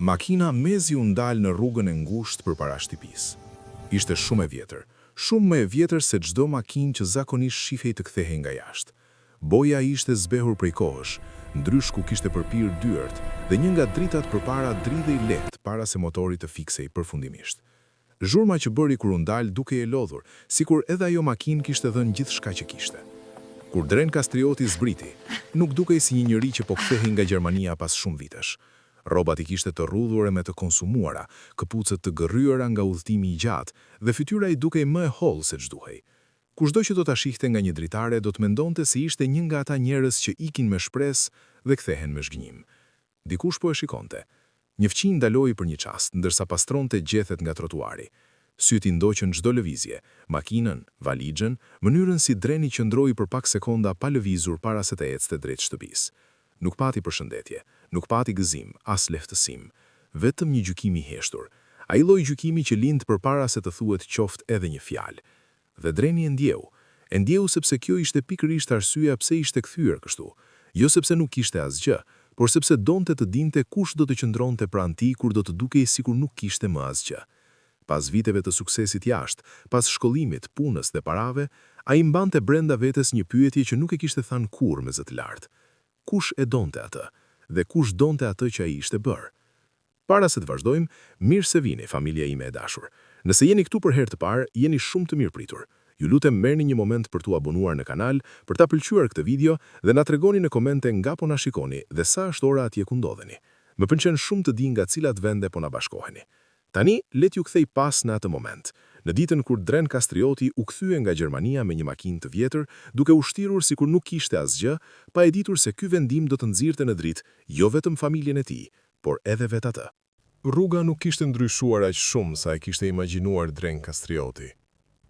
Makina mezi u ndal në rrugën e ngushtë përpara shtëpisë. Ishte shumë e vjetër, shumë më e vjetër se çdo makinë që zakonisht shihej të kthehej nga jashtë. Boja ishte zbehur prej kohësh, ndryshku kishte përpir dyert dhe një nga dritat përpara dridhej lehtë para se motori të fiksej përfundimisht. Zhurma që bëri kur u ndal duke e lodhur, sikur edhe ajo makinë kishte dhënë gjithçka që kishte. Kur dren Kastrioti zbriti, nuk dukej si një njeri që po kthehej nga Gjermania pas shumë vitesh. Rrobat i kishte të rrudhura me të konsumuara, këpucët të gërryera nga udhëtimi i gjatë dhe fytyra i dukej më e hollë se ç'duhej. Kushdo që do ta shihte nga një dritare do të mendonte se ishte një nga ata njerëz që ikin me shpresë dhe kthehen me zhgënjim. Dikush po e shikonte. Një fqinj ndaloi për një çast, ndërsa pastronte gjethet nga trotuari. Syt i ndoqën çdo lëvizje, makinën, valixhen, mënyrën si dreni qëndroi për pak sekonda pa lëvizur para se të ecte drejt shtëpisë. Nuk pati përshëndetje, nuk pati gëzim, as lehtësim, vetëm një gjykim i heshtur. Ai lloj gjykimi që lind përpara se të thuhet qoftë edhe një fjalë. Dhe dreni e ndjeu sepse kjo ishte pikërisht arsyeja pse ishte kthyer kështu, jo sepse nuk kishte asgjë, por sepse donte të dinte kush do të qëndronte pranë tij kur do të dukej sikur nuk kishte më asgjë. Pas viteve të suksesit jashtë, pas shkollimit, punës dhe parave, ai mbante brenda vetes një pyetje që nuk e kishte thënë kurrë me zë të lartë. Kush e donte atë dhe kush donte atë që ai ishte bërë? Para se të vazhdojmë, mirë se vini, familja ime e dashur. Nëse jeni këtu për herë të parë, jeni shumë të mirëpritur. Ju lutem merrni një moment për t'u abonuar në kanal, për ta pëlqyer këtë video dhe na tregoni në komente nga po na shikoni dhe sa është ora atje ku ndodheni. Më pëlqen shumë të di nga cilat vende po na bashkoheni. Tani, let ju kthej pas në atë moment, në ditën kur Dren Kastrioti u kthye nga Gjermania me një makinë të vjetër, duke u shtirur sikur nuk kishte asgjë, pa e ditur se ky vendim do të nxirrte në dritë jo vetëm familjen e tij, por edhe vetë atë. Rruga nuk kishte ndryshuar aq shumë sa e kishte imagjinuar Dren Kastrioti.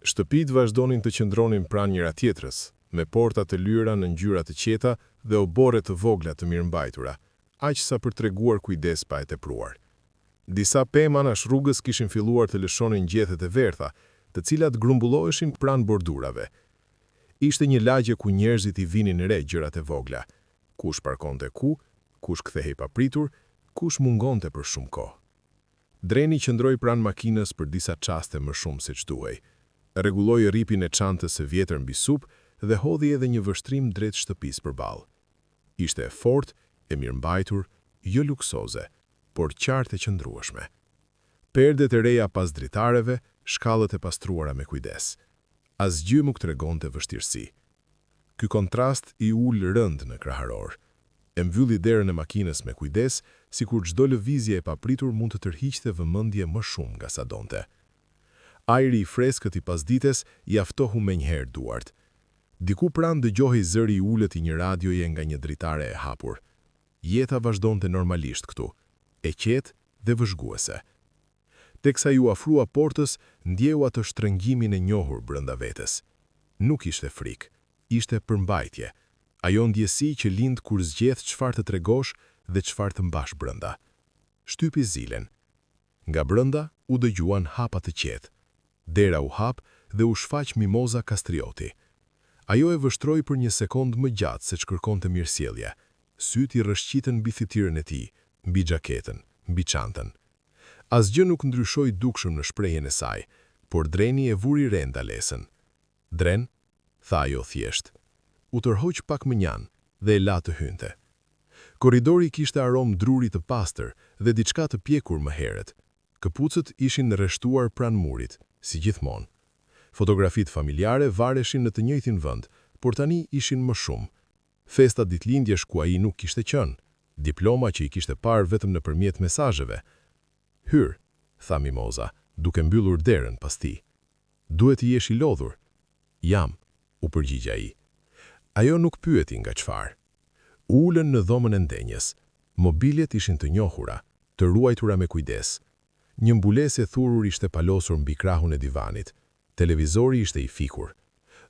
Shtëpitë vazhdonin të qëndronin pranë njëra tjetrës, me porta të lyera në ngjyra të qeta dhe oborre të vogla të mirëmbajtura, aq sa për treguar kujdes pa e tepruar. Disa pemë anash rrugës kishin filluar të lëshonin gjethet e vertha, të cilat grumbulloheshin pranë bordurave. Ishte një lagje ku njerëzit i vinin re gjërat e vogla. Kush parkonte ku, kush kthehej papritur, kush mungonte për shumë kohë. Dreni qëndroi pranë makinës për disa çaste më shumë se ç'duhej. Rregulloi rripin e çantës së vjetër mbi sup dhe hodhi edhe një vështrim drejt shtëpisë përballë. Ishte e fortë, e mirëmbajtur, jo luksoze, por qartë e qëndrueshme. Perdet e reja pas dritareve, shkallët e pastruara me kujdes. Asgjë nuk tregonte vështirësi. Ky kontrast i ul rënd në kraharor. E mbylli derën e makinës me kujdes, sikur çdo lëvizje e papritur mund të tërhiqte vëmendje më shumë nga sa donte. Ajri i freskët i pasdites i aftohu menjëherë duart. Diku pranë dëgjohej zëri i ulët i një radioje nga një dritare e hapur. Jeta vazhdonte normalisht këtu, e qetë dhe vëzhguese. Teksa ju afrua portës, ndjeu atë shtrëngimin e njohur brenda vetes. Nuk ishte frikë, ishte përmbajtje, ajo ndjesi që lind kur zgjedh çfarë të tregosh dhe çfarë të mbash brenda. Shtypi zilen. Nga brenda u dëgjuan hapa të qetë. Dera u hap dhe u shfaq Mimoza Kastrioti. Ajo e vështroi për një sekond më gjatë se ç'kërkonte mirësjellje. Syt i rrëshqitën mbi fytyrën e tij, mbi xhaketën, mbi çantën. Asgjë nuk ndryshoi dukshëm në shprehjen e saj, por Dreni e vuri re ndalesën. Dren, tha ajo thjesht. U tërhoq pak më njan dhe e la të hynte. Korridori kishte aromë druri të pastër dhe diçka të pjekur më herët. Këpucët ishin rreshtuar pranë murit, si gjithmonë. Fotografitë familjare vareshin në të njëjtin vend, por tani ishin më shumë. Festa ditëlindjesh ku ai nuk kishte qenë, diploma që i kishte parë vetëm nëpërmjet mesazheve. Hyr, tha Mimoza, duke mbyllur derën pas tij. Duhet të jesh i lodhur. Jam, u përgjigj ai. Ajo nuk pyeti nga çfarë. Ulën në dhomën e ndenjes. Mobiljet ishin të njohura, të ruajtura me kujdes. Një mbulesë e thurur ishte palosur mbi krahun e divanit. Televizori ishte i fikur.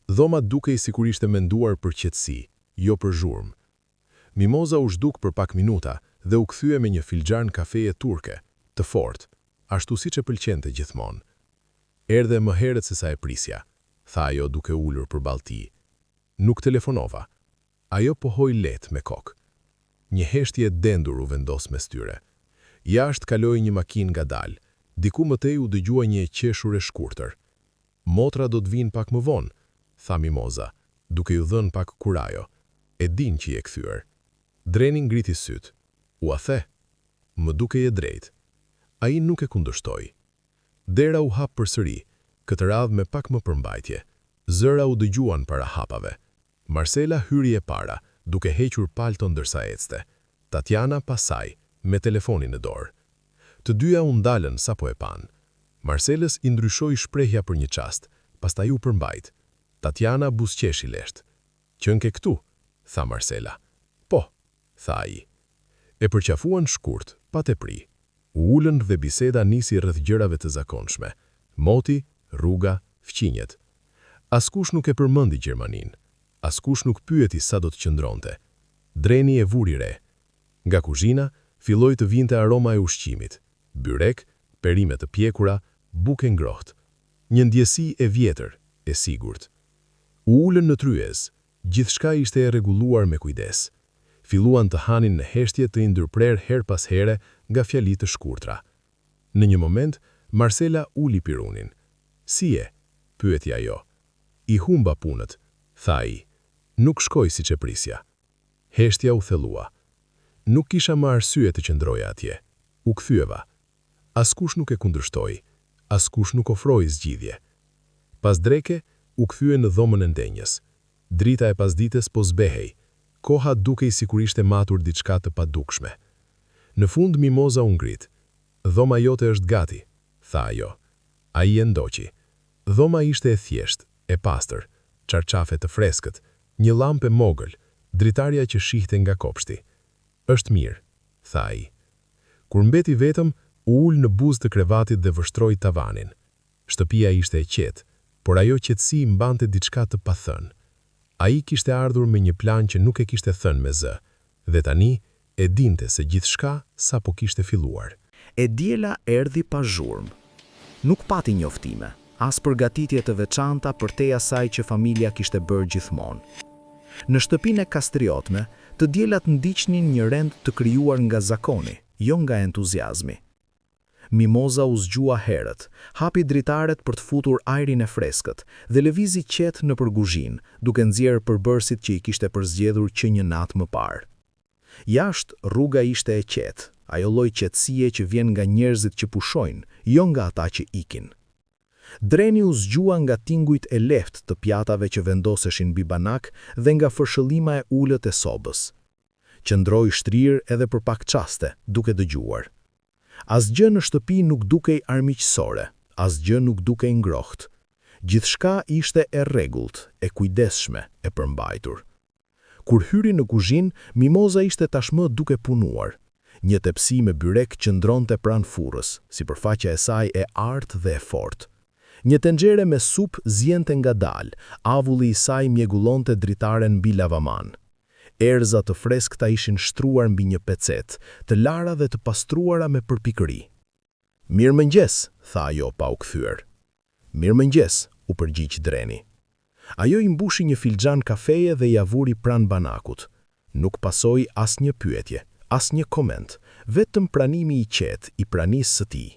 Dhoma dukej sikur ishte menduar për qetësi, jo për zhurmë. Mimoza u zhduk për pak minuta dhe u kthye me një filxhan kafeje turke, të fortë, ashtu siç e pëlqente gjithmonë. Erdhe më herët se sa e prisja, tha ajo duke ulur përballë tij. Nuk telefonova. Ajo pohoi lehtë me kokë. Një heshtje dendur u vendos mes tyre. Jashtë kaloi një makinë ngadalë. Diku mëtej u dëgjua një e qeshur e shkurtër. Motra do të vinë pak më vonë, tha Mimoza, duke ju dhënë pak kurajo. E din që je kthyer. Dreni ngriti syt. U a the? Më duke je drejt. Ai nuk e kundërshtoi. Dera u hap përsëri, këtë radhë me pak më përmbajtje. Zëra u dëgjuan para hapave. Marcela hyri e para, duke hequr palton ndërsa ecte. Tatiana pasaj, me telefonin në dorë. Të dyja u ndalën sapo e pan. Marcelës i ndryshoi shprehja për një çast, pastaj u përmbajt. Tatiana buzëqeshi lehtë. "Qen ke këtu?" tha Marcela. "Po", tha ai. E përqafuan shkurt, pa tepri. U ulën dhe biseda nisi rreth gjërave të zakonshme. Moti, rruga, fqinjet. Askush nuk e përmendi Gjermaninë. Askush nuk pyeti sa do të qëndronte. Dreni e vuri re. Nga kuzhina filloi të vinte aroma e ushqimit. Byrek, perime të pjekura, buke ngrohtë. Një ndjesi e vjetër, e sigurt. U ulën në tryez. Gjithçka ishte e rregulluar me kujdes. Filluan të hanin në heshtje të ndërprer her pas here nga fjali të shkurtra. Në një moment, Marcela uli pirunin. "Si e?" pyeti ajo. "I humba punët", tha ai. "Nuk shkoj siç e prisja." Heshtja u thellua. "Nuk kisha më arsye të qëndroja atje. U kthyeva." Askush nuk e kundërshtoi. Askush nuk ofroi zgjidhje. Pas dreke, u kthye në dhomën e ndenjës. Drita e pasdites po zbehej. Koha dukej sikur ishte matur diçka të padukshme. Në fund Mimoza u ngrit. "Dhoma jote është gati", tha ajo. Ai e ndoqi. Dhoma ishte e thjeshtë, e pastër, çarçafe të freskët, një llampë e mogël, dritarja që shihte nga kopshti. "Është mirë", tha ai. Kur mbeti vetëm, u ul në buzë të krevatit dhe vështroi tavanin. Shtëpia ishte e qetë, por ajo qetësi mbante diçka të pathënë. Ai kishte ardhur me një plan që nuk e kishte thënë me zë, dhe tani e dinte se gjithçka sapo kishte filluar. E diela erdhi pa zhurmë. Nuk pati njoftime, as përgatitje të veçanta për te asaj që familja kishte bërë gjithmonë. Në shtëpinë e kastriotme, të djelat ndiqnin një rend të krijuar nga zakoni, jo nga entuziazmi. Mimoza u zgjua herët, hapi dritaret për të futur ajrin e freskët dhe lëvizi qetë në përguzhin, duke nxjerrë përbërësit që i kishte përzgjedhur që një natë më parë. Jashtë rruga ishte e qetë, ajo lloj qetësie që vjen nga njerëzit që pushojnë, jo nga ata që ikin. Dreni u zgjua nga tingujt e lehtë të pjatave që vendoseshin mbi banak dhe nga fërshëllima e ulët e sobës. Qëndroi shtrirë edhe për pak çaste, duke dëgjuar. Asgjë në shtëpi nuk dukej armiqësore, asgjë nuk dukej ngrohtë. Gjithçka ishte e rregullt, e kujdesshme, e përmbajtur. Kur hyri në kuzhinë, Mimoza ishte tashmë duke punuar. Një tepsi me byrek qëndronte pranë furrës, sipërfaqja e saj e artë dhe e fortë. Një tenxhere me supë zjente ngadalë, avulli i saj mjegullonte dritaren mbi lavaman. Erza të freskëta ishin shtruar mbi një pecet, të lara dhe të pastruara me përpikëri. "Mirëmëngjes", tha ajo pa u kthyer. "Mirëmëngjes", u përgjigj Dreni. Ajo i mbushi një filxhan kafeje dhe ja vuri pranë banakut. Nuk pasoi asnjë pyetje, asnjë koment, vetëm pranimi i qetë i pranisë së tij.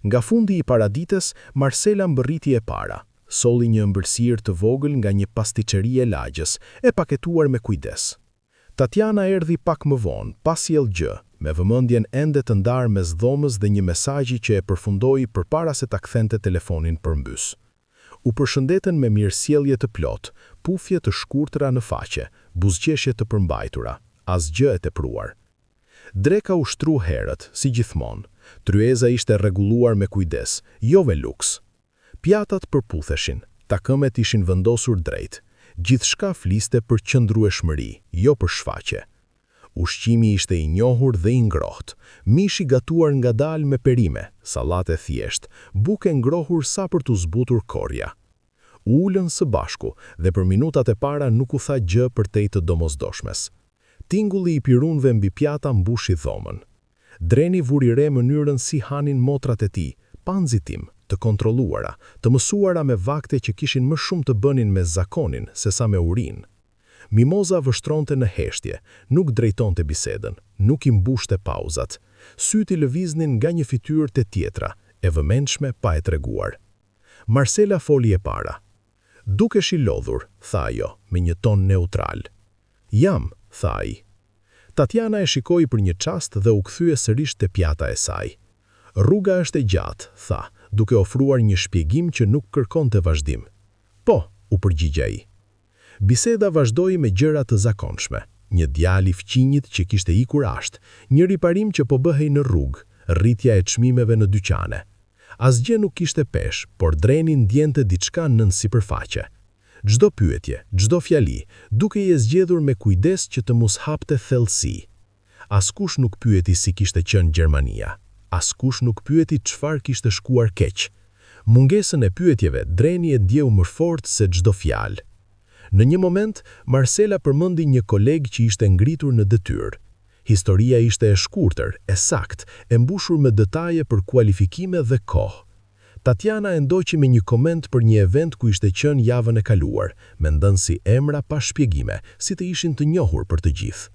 Nga fundi i paradites, Marcela mbërriti e para. Solli një ëmbëlsirë të vogël nga një pastiçeri e lagjës, e paketuar me kujdes. Tatiana erdhi pak më vonë, pa sjellë gjë, me vëmendjen ende të ndarë mes dhomës dhe një mesazhi që e përfundoi përpara se ta kthente telefonin përmbys. U përshëndeten me mirësjellje të plot, pufje të shkurtra në faqe, buzëqeshje të përmbajtura, asgjë e tepruar. Dreka u shtru herët, si gjithmonë. Tryeza ishte rregulluar me kujdes, jo me luks. Pjatat përputheshin, takëmet ishin vendosur drejt. Gjithçka fliste për qëndrueshmëri, jo për shfaqje. Ushqimi ishte i njohur dhe i ngrohtë, mishi gatuar ngadalë me perime, sallate thjesht, buke ngrohur sa për t'u zbutur korja. U ulën së bashku dhe për minutat e para nuk u tha gjë përtej të domosdoshmes. Tingulli i pirunëve mbi pjata mbushi dhomën. Dreni vuri re mënyrën si hanin motrat e tij, pa nxitim, të kontrolluara, të mësuara me vakte që kishin më shumë të bënin me zakonin se sa me urinë. Mimoza vështronte në heshtje, nuk drejtonte bisedën, nuk i mbushte pauzat. Syti lëviznin nga një fytyrë te tjetra, e vëmendshme pa e treguar. Marcela foli e para. "Dukesh i lodhur", tha ajo, me një ton neutral. "Jam", tha ai. Tatiana e shikoi për një çast dhe u kthye sërish te pjata e saj. "Rruga është e gjatë", tha, duke ofruar një shpjegim që nuk kërkonte vazhdim. "Po", u përgjigj ai. Biseda vazhdoi me gjëra të zakonshme. Një djalë i fqinjit që kishte ikur ashtë, një riparim që po bëhej në rrugë, rritja e çmimeve në dyqane. Asgjë nuk kishte pesh, por dreni ndjente diçka nën sipërfaqe. Çdo pyetje, çdo fjali, duke i zgjedhur me kujdes që të mos hapte thellësi. Askush nuk pyeti si kishte qenë Gjermania. Askush nuk pyeti çfarë kishte shkuar keq. Mungesën e pyetjeve dreni e ndjeu më fort se çdo fjalë. Në një moment, Marcela përmendi një koleg që ishte ngritur në detyrë. Historia ishte e shkurtër, e saktë, e mbushur me detaje për kualifikime dhe kohë. Tatiana e ndoqi me një koment për një event ku ishte qenë javën e kaluar, mendon si emra pa shpjegime, si të ishin të njohur për të gjithë.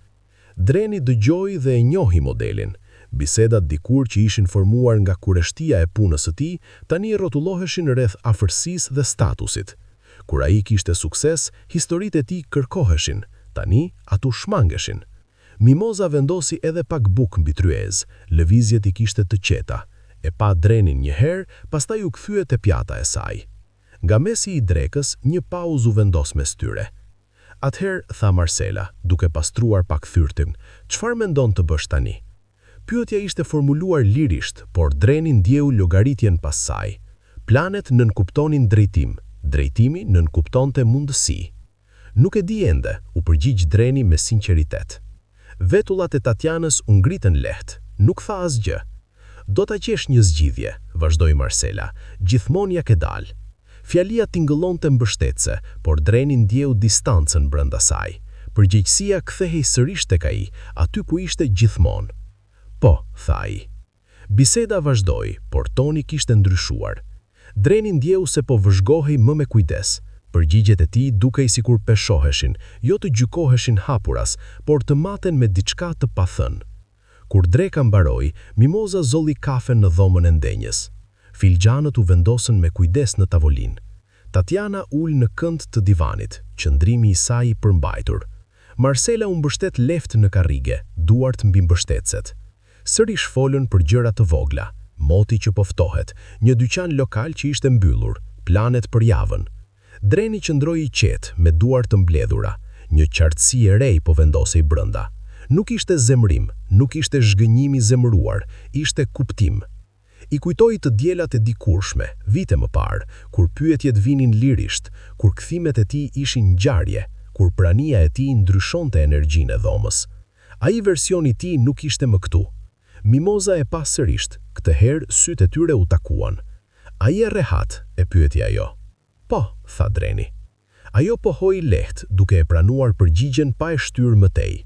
Dreni dëgjoi dhe e njohi modelin. Bisedat dikur që ishin formuar nga kureshtia e punës së tij, tani rrotulloheshin rreth afërsisë dhe statusit. Kur ai kishte sukses, historitë e tij kërkoheshin, tani ato shmangeshin. Mimoza vendosi edhe pak buk mbi tryezë, lëvizjet I kishte të qeta. E pa drenin një herë, pastaj u kthye te pjata e saj. Nga mesi I drekës, një pauzë u vendos mes tyre. "Atëherë", tha Marcela, duke pastruar pak thyrtin, "çfarë mendon të bësh tani?" Pyetja ishte formuluar lirisht, por dreni ndjeu llogaritjen pas saj. Planet nënkuptonin drejtim, drejtimi nënkuptonte mundësi. "Nuk e di ende", u përgjigj dreni me sinqeritet. Vetullat e Tatianës u ngritën lehtë, nuk tha asgjë. "Do ta gjesh një zgjidhje", vazhdoi Marcela, "gjithmonë ja ke dalë." Fjalia tingëllonte mbështetëse, por dreni ndjeu distancën brenda saj. Përgjegjësia kthehej sërish tek ai, aty ku ishte gjithmonë. "Po", tha ai. Biseda vazhdoi, por toni kishte ndryshuar. Dreni ndjeu se po vëzhgohej më me kujdes. Përgjigjet e tij dukej sikur peshoheshin, jo të gjykoheshin hapuras, por të maten me diçka të pathënë. Kur dreka mbaroi, Mimoza zolli kafe në dhomën e ndenjës. Filxhanët u vendosën me kujdes në tavolinë. Tatiana ul në kënd të divanit, qëndrimi I saj I përmbajtur. Marcela u mbështet lehtë në karrige, duart mbi mbështetëset. Sërish folën për gjëra të vogla, moti që poftohet, një dyqan lokal që ishte mbyllur, planet për javën. Dreni qëndroi I qetë, me duart të mbledhura, një qartësi e re po vendosej brenda. Nuk ishte zemrim, nuk ishte zhgënjim I zemëruar, ishte kuptim. I kujtoi të diellat e dikurshme, vite më parë, kur pyetjet vinin lirisht, kur kthimet e tij ishin ngjarje, kur prania e tij ndryshonte energjinë e dhomës. Ai versioni I tij nuk ishte më këtu. Mimoza e pa sërisht, këtë herë sytë e tyre u takuan. "Ai e rehat?" e pyeti ajo. "Po", tha dreni. Ajo pohoi lehtë, duke e pranuar përgjigjen pa e shtyrë mëtej.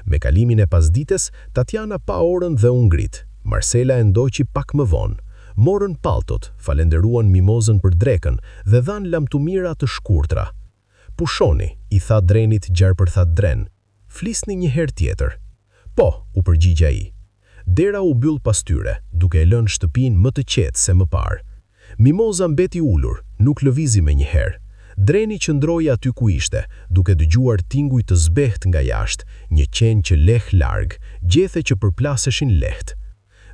Me kalimin e pasdites, Tatiana pa orën dhe u ngrit. Marcela e ndoqi pak më vonë. Morën paltot, falenderuan Mimozën për drekën dhe dhan lamtumira të shkurtra. "Pushoni", I tha drenit gjarpërthat dren. "Flisni një herë tjetër." "Po", u përgjigj ai. Dera u byll pas tyre, duke e lënë shtëpinë më të qetë se më parë. Mimoza mbeti ulur, nuk lëvizi me një herë. Dreni qëndroi aty ku ishte, duke dëgjuar tinguj të zbeht nga jashtë, një qenë që leh larg, gjethe që përplaseshin lehtë.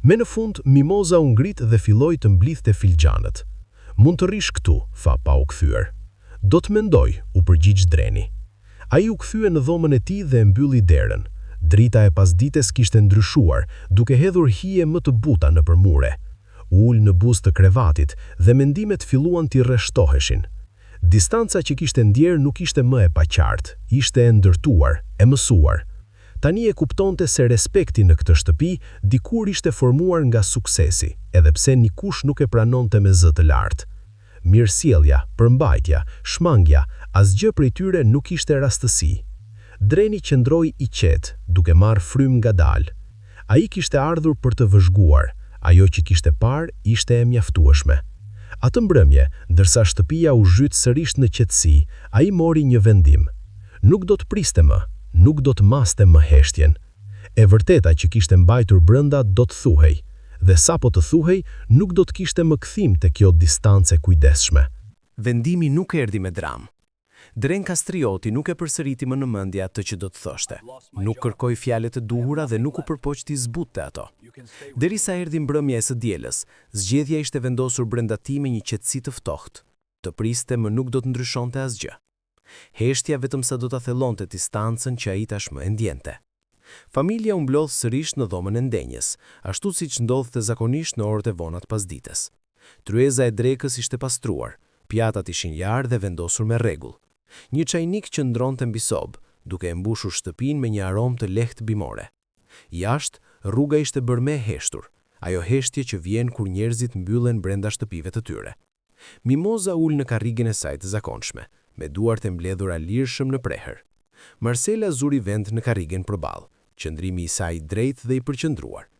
Me në fund, Mimoza u ngrit dhe filloi të mblidhte filxhanët. "Mund të rish këtu", tha pa u kthyer. "Do të mendoj", u përgjigj dreni. Ai u kthye në dhomën e tij dhe mbylli derën. Drita e pasdites kishte ndryshuar, duke hedhur hije më të buta nëpër mure. Ul në buzë të krevatit dhe mendimet filluan t'i rreshtoheshin. Distanca që kishte ndjer nuk ishte më e paqartë, ishte e ndërtuar, e mësuar. Tani e kuptonte se respekti në këtë shtëpi dikur ishte formuar nga suksesi, edhe pse nikush nuk e pranonte me zë të lartë. Mirësjellja, përmbajtja, shmangja, asgjë prej tyre nuk ishte rastësi. Dreni qëndroi I qetë, duke marrë frym ngadalë. Ai kishte ardhur për të vëzhguar, ajo që kishte parë ishte e mjaftueshme. Atë mbrëmje, ndërsa shtëpia u zhyt sërish në qetësi, ai mori një vendim. Nuk do të priste më, nuk do të maste më heshtjen. E vërteta që kishte mbajtur brenda do të thuhej, dhe sa po të thuhej, nuk do të kishte më kthim të kjo distance kujdesshme. Vendimi nuk erdhi me dramë. Dren Kastrioti nuk e përsëriti më në mendje atë që do të thoshte. Nuk kërkoi fjalët e duhura dhe nuk u përpoq t'i zbutte ato. Derisa erdhi mbrëmja e së dielës, zgjedhja ishte vendosur brenda tij me një qetësi të ftohtë. Të priste më nuk do të ndryshonte asgjë. Heshtja vetëm sa do ta thellonte distancën që ai tashmë e ndjente. Familja u mblodh sërish në dhomën e ndenjes, ashtu siç ndodhte zakonisht në orët e vona të pasdites. Tryeza e drekës ishte pastruar, pjatat ishin larë dhe vendosur me rregull. Një çajnik që ndronte mbi sobë, duke e mbushur shtëpinë me një aromë të lehtë bimore. Jashtë, rruga ishte bërë me heshtur, ajo heshtje që vjen kur njerëzit mbyllen brenda shtëpive të tyre. Mimoza ul në karrigen e saj të zakonshme, me duart e mbledhura lirshëm në prehër. Marcela zuri vend në karrigen përballë, qëndrimi i saj drejt dhe i përqendruar.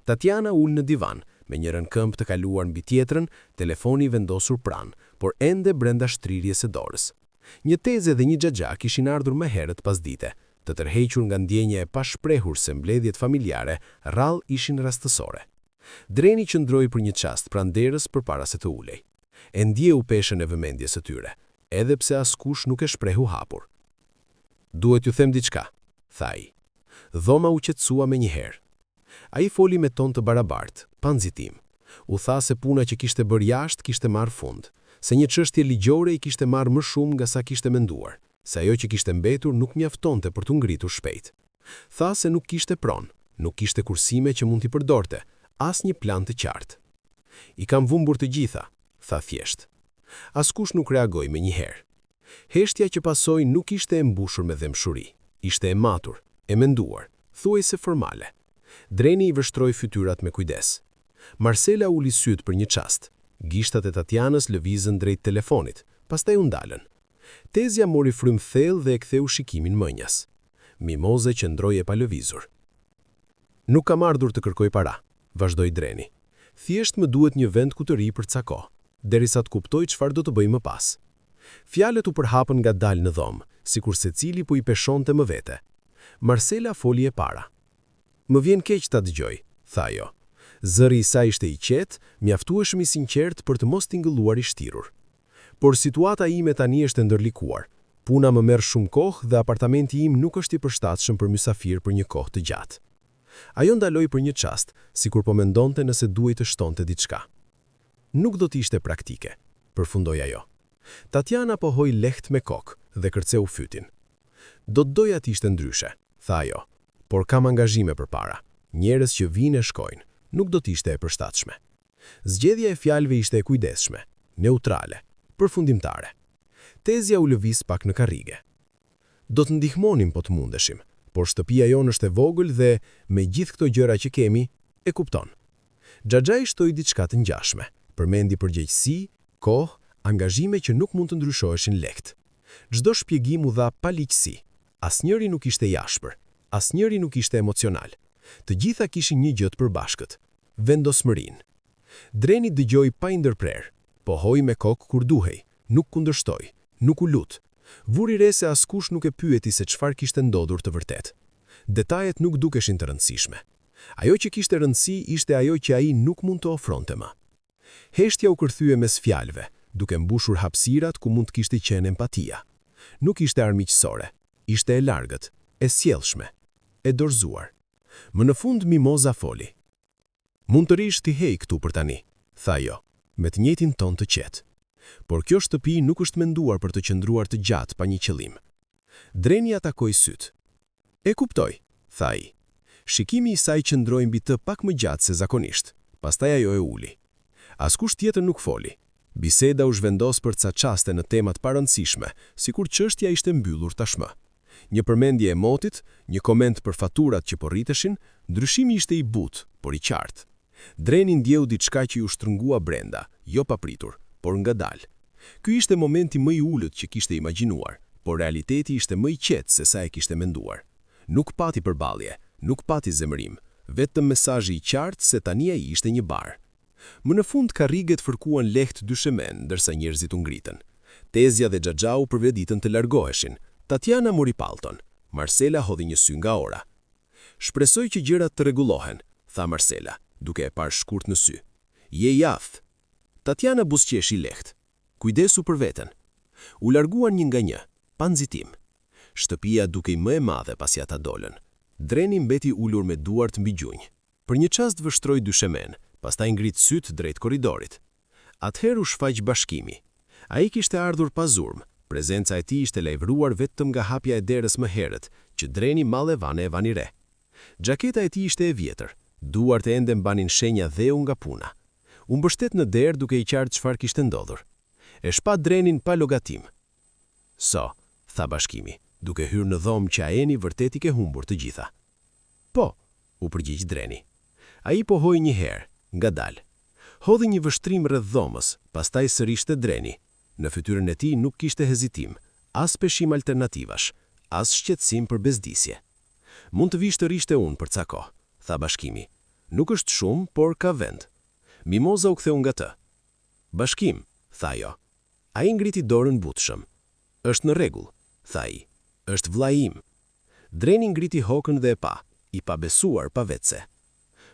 Tatiana ul në divan, me njërin këmbë të kaluar mbi tjetrën, telefoni vendosur pranë, por ende brenda shtrirjes së dorës. Një teze dhe një xhaxhak ishin ardhur më herët pas dite, të tërhequr nga ndjenja e pashprehur se mbledhjet familjare rrallë ishin rastësore. Dreni qëndroi për një çast pranë derës përpara se të ulej. E ndjeu peshën e vëmendjes së tyre, edhe pse askush nuk e shprehu hapur. "Duhet ju them diçka," tha ai. Dhoma u qetësua me njëherë. Ai foli me ton të barabartë, pa nxitim. U tha se puna që kishte bërë jashtë kishte marrë fund, se një çështje ligjore i kishte marrë më shumë nga sa kishte menduar, se ajo që kishte mbetur nuk mjaftonte për t'u ngritur shpejt. Tha se nuk kishte pronë, nuk kishte kursime që mund t'i përdorte, as një plan të qartë. "I kam vumbur të gjitha," tha thjesht. Askush nuk reagoi me njëherë. Heshtja që pasoi nuk ishte e mbushur me dëmshuri, ishte e matur, e menduar, thuajse formale. Dreni i vështroi fytyrat me kujdes. Marcela uli syt për një çast. Gishtat e Tatianës lëvizën drejt telefonit, pastaj u ndalën. Tezja mori frym thellë dhe e ktheu shikimin mënjas. Mimoza qëndroi e palëvizur. "Nuk kam ardhur të kërkoj para," vazhdoi Dreni. "Thjesht më duhet një vend ku të ri për ca kohë, derisa të kuptoj çfarë do të bëj më pas." Fjalët u përhapën ngadalë në dhomë, sikur secili po i peshonte më vete. Marcela foli e para. "Më vjen keq ta dëgjoj," tha ajo. Zëri i saj ishte i qetë, mjaftueshëm i sinqert për të mos tingëlluar i shtirur. "Por situata ime tani është e ndërlikuar. Puna më merr shumë kohë dhe apartamenti im nuk është i përshtatshëm për mysafir për një kohë të gjatë." Ajo ndaloi për një çast, sikur po mendonte nëse duhej të shtonte diçka. "Nuk do të ishte praktike," përfundoi ajo. Tatiana pohoi lehtë me kokë dhe kërceu fytin. "Do të doja të ishte ndryshe," tha ajo, "por kam angazhime përpara. Njerëz që vinë e shkojnë, nuk do të ishte e përshtatshme." Zgjedhja e fjalëve ishte e kujdesshme, neutrale, përfundimtare. Tezja u lëviz pak në karrige. "Do të ndihmonim po të mundeshim, por shtëpia jonë është e vogël dhe me gjithë këto gjëra që kemi, e kupton." Xhaxhai shtoi diçka të ngjashme, përmendi përgjegjësi, kohë, angazhime që nuk mund të ndryshoheshin lehtë. Çdo shpjegim u dha pa ligjësi. Asnjëri nuk ishte jashpër, asnjëri nuk ishte emocional. Të gjitha kishin një gjë të përbashkët: vendosmërinë. Dreni dëgjoi pa i ndërprer, pohoi me kokë kur duhej, nuk kundërshtoi, nuk u lut. Vuri re se askush nuk e pyeti se çfarë kishte ndodhur të vërtetë. Detajet nuk dukeshin të rëndësishme. Ajo që kishte rëndësi ishte ajo që ai nuk mund të ofronte më. Heshtja u kërthye mes fjalëve, duke mbushur hapësirat ku mund të kishte qenë empatia. Nuk ishte armiqësore, ishte e largët, e sjellshme, e dorëzuar. Më në fund Mimoza foli. "Mund të rish ti hej këtu për tani," tha ajo, me të njëjtin ton të qetë. "Por kjo shtëpi nuk është menduar për të qëndruar të gjatë pa një qëllim." Dreni atakoi syt. "E kuptoj," tha ai. Shikimi i saj qëndroi mbi të pak më gjatë se zakonisht, pastaj ajo e uli. Askush tjetër nuk foli. Biseda u zhvendos për ca çaste në tema të parëndësishme, sikur çështja ishte mbyllur tashmë. Një përmendje e motit, një koment për faturat që po rriteshin, ndryshimi ishte i butë, por i qartë. Dreni ndjeu diçka që ju shtrëngua brenda, jo papritur, por ngadalë. Ky ishte momenti më i ulët që kishte imagjinuar, por realiteti ishte më i qetë se sa e kishte menduar. Nuk pati përballje, nuk pati zemërim, vetëm mesazhi i qartë se tani ai ishte një bar. Më në fund karriget fërkuan lehtë dyshemen, ndërsa njerëzit u ngritën. Tezja dhe Xhaxhau përveditën të largoheshin. Tatiana mori palton, Marcela hodhi një sy nga ora. Shpresoj që gjërat të rregullohen, tha Marcela, duke e parë shkurt në sy. Je i aftë. Tatiana buzëqeshi lehtë. Kujdesu për veten. U larguan një nga një, pa nxitim. Shtëpia dukej më e madhe pasi ata dolën. Dreni mbeti ulur me duart mbi gjunjë. Për një çast vështroi dyshemen, pastaj ngrit syt drejt korridorit. Atëherë u shfaq Bashkimi. Ai kishte ardhur pa zurmë. Prezenca e tij ishte lajvëruar vetëm nga hapja e derës më herët, që Dreni mallevane e vani re. Xhaketa e tij ishte e vjetër, duart e ende mbanin shenja dheu nga puna. U mbështet në derë duke i qartë çfarë kishte ndodhur. E shpa Drenin pa logatim. So, tha Bashkimi, duke hyrë në dhomë që Aeni vërtet I ke humbur të gjitha. Po, u përgjigj Dreni. Ai pohoi një herë, ngadalë. Hodhi një vështrim rreth dhomës, pastaj sërish te Dreni. Në fytyrën e tij nuk kishte hezitim, as peshim alternativash, as shqetësim për bezdisje. Mund të vish të rishte unë për ca kohë, tha Bashkimi. Nuk është shumë, por ka vend. Mimoza u ktheu nga të. Bashkim, tha ajo. Ai ngriti dorën butshëm. Është në rregull, tha ai. Është vllai im. Dreni ngriti hokën dhe e pa, I pabesuar pa vetëse.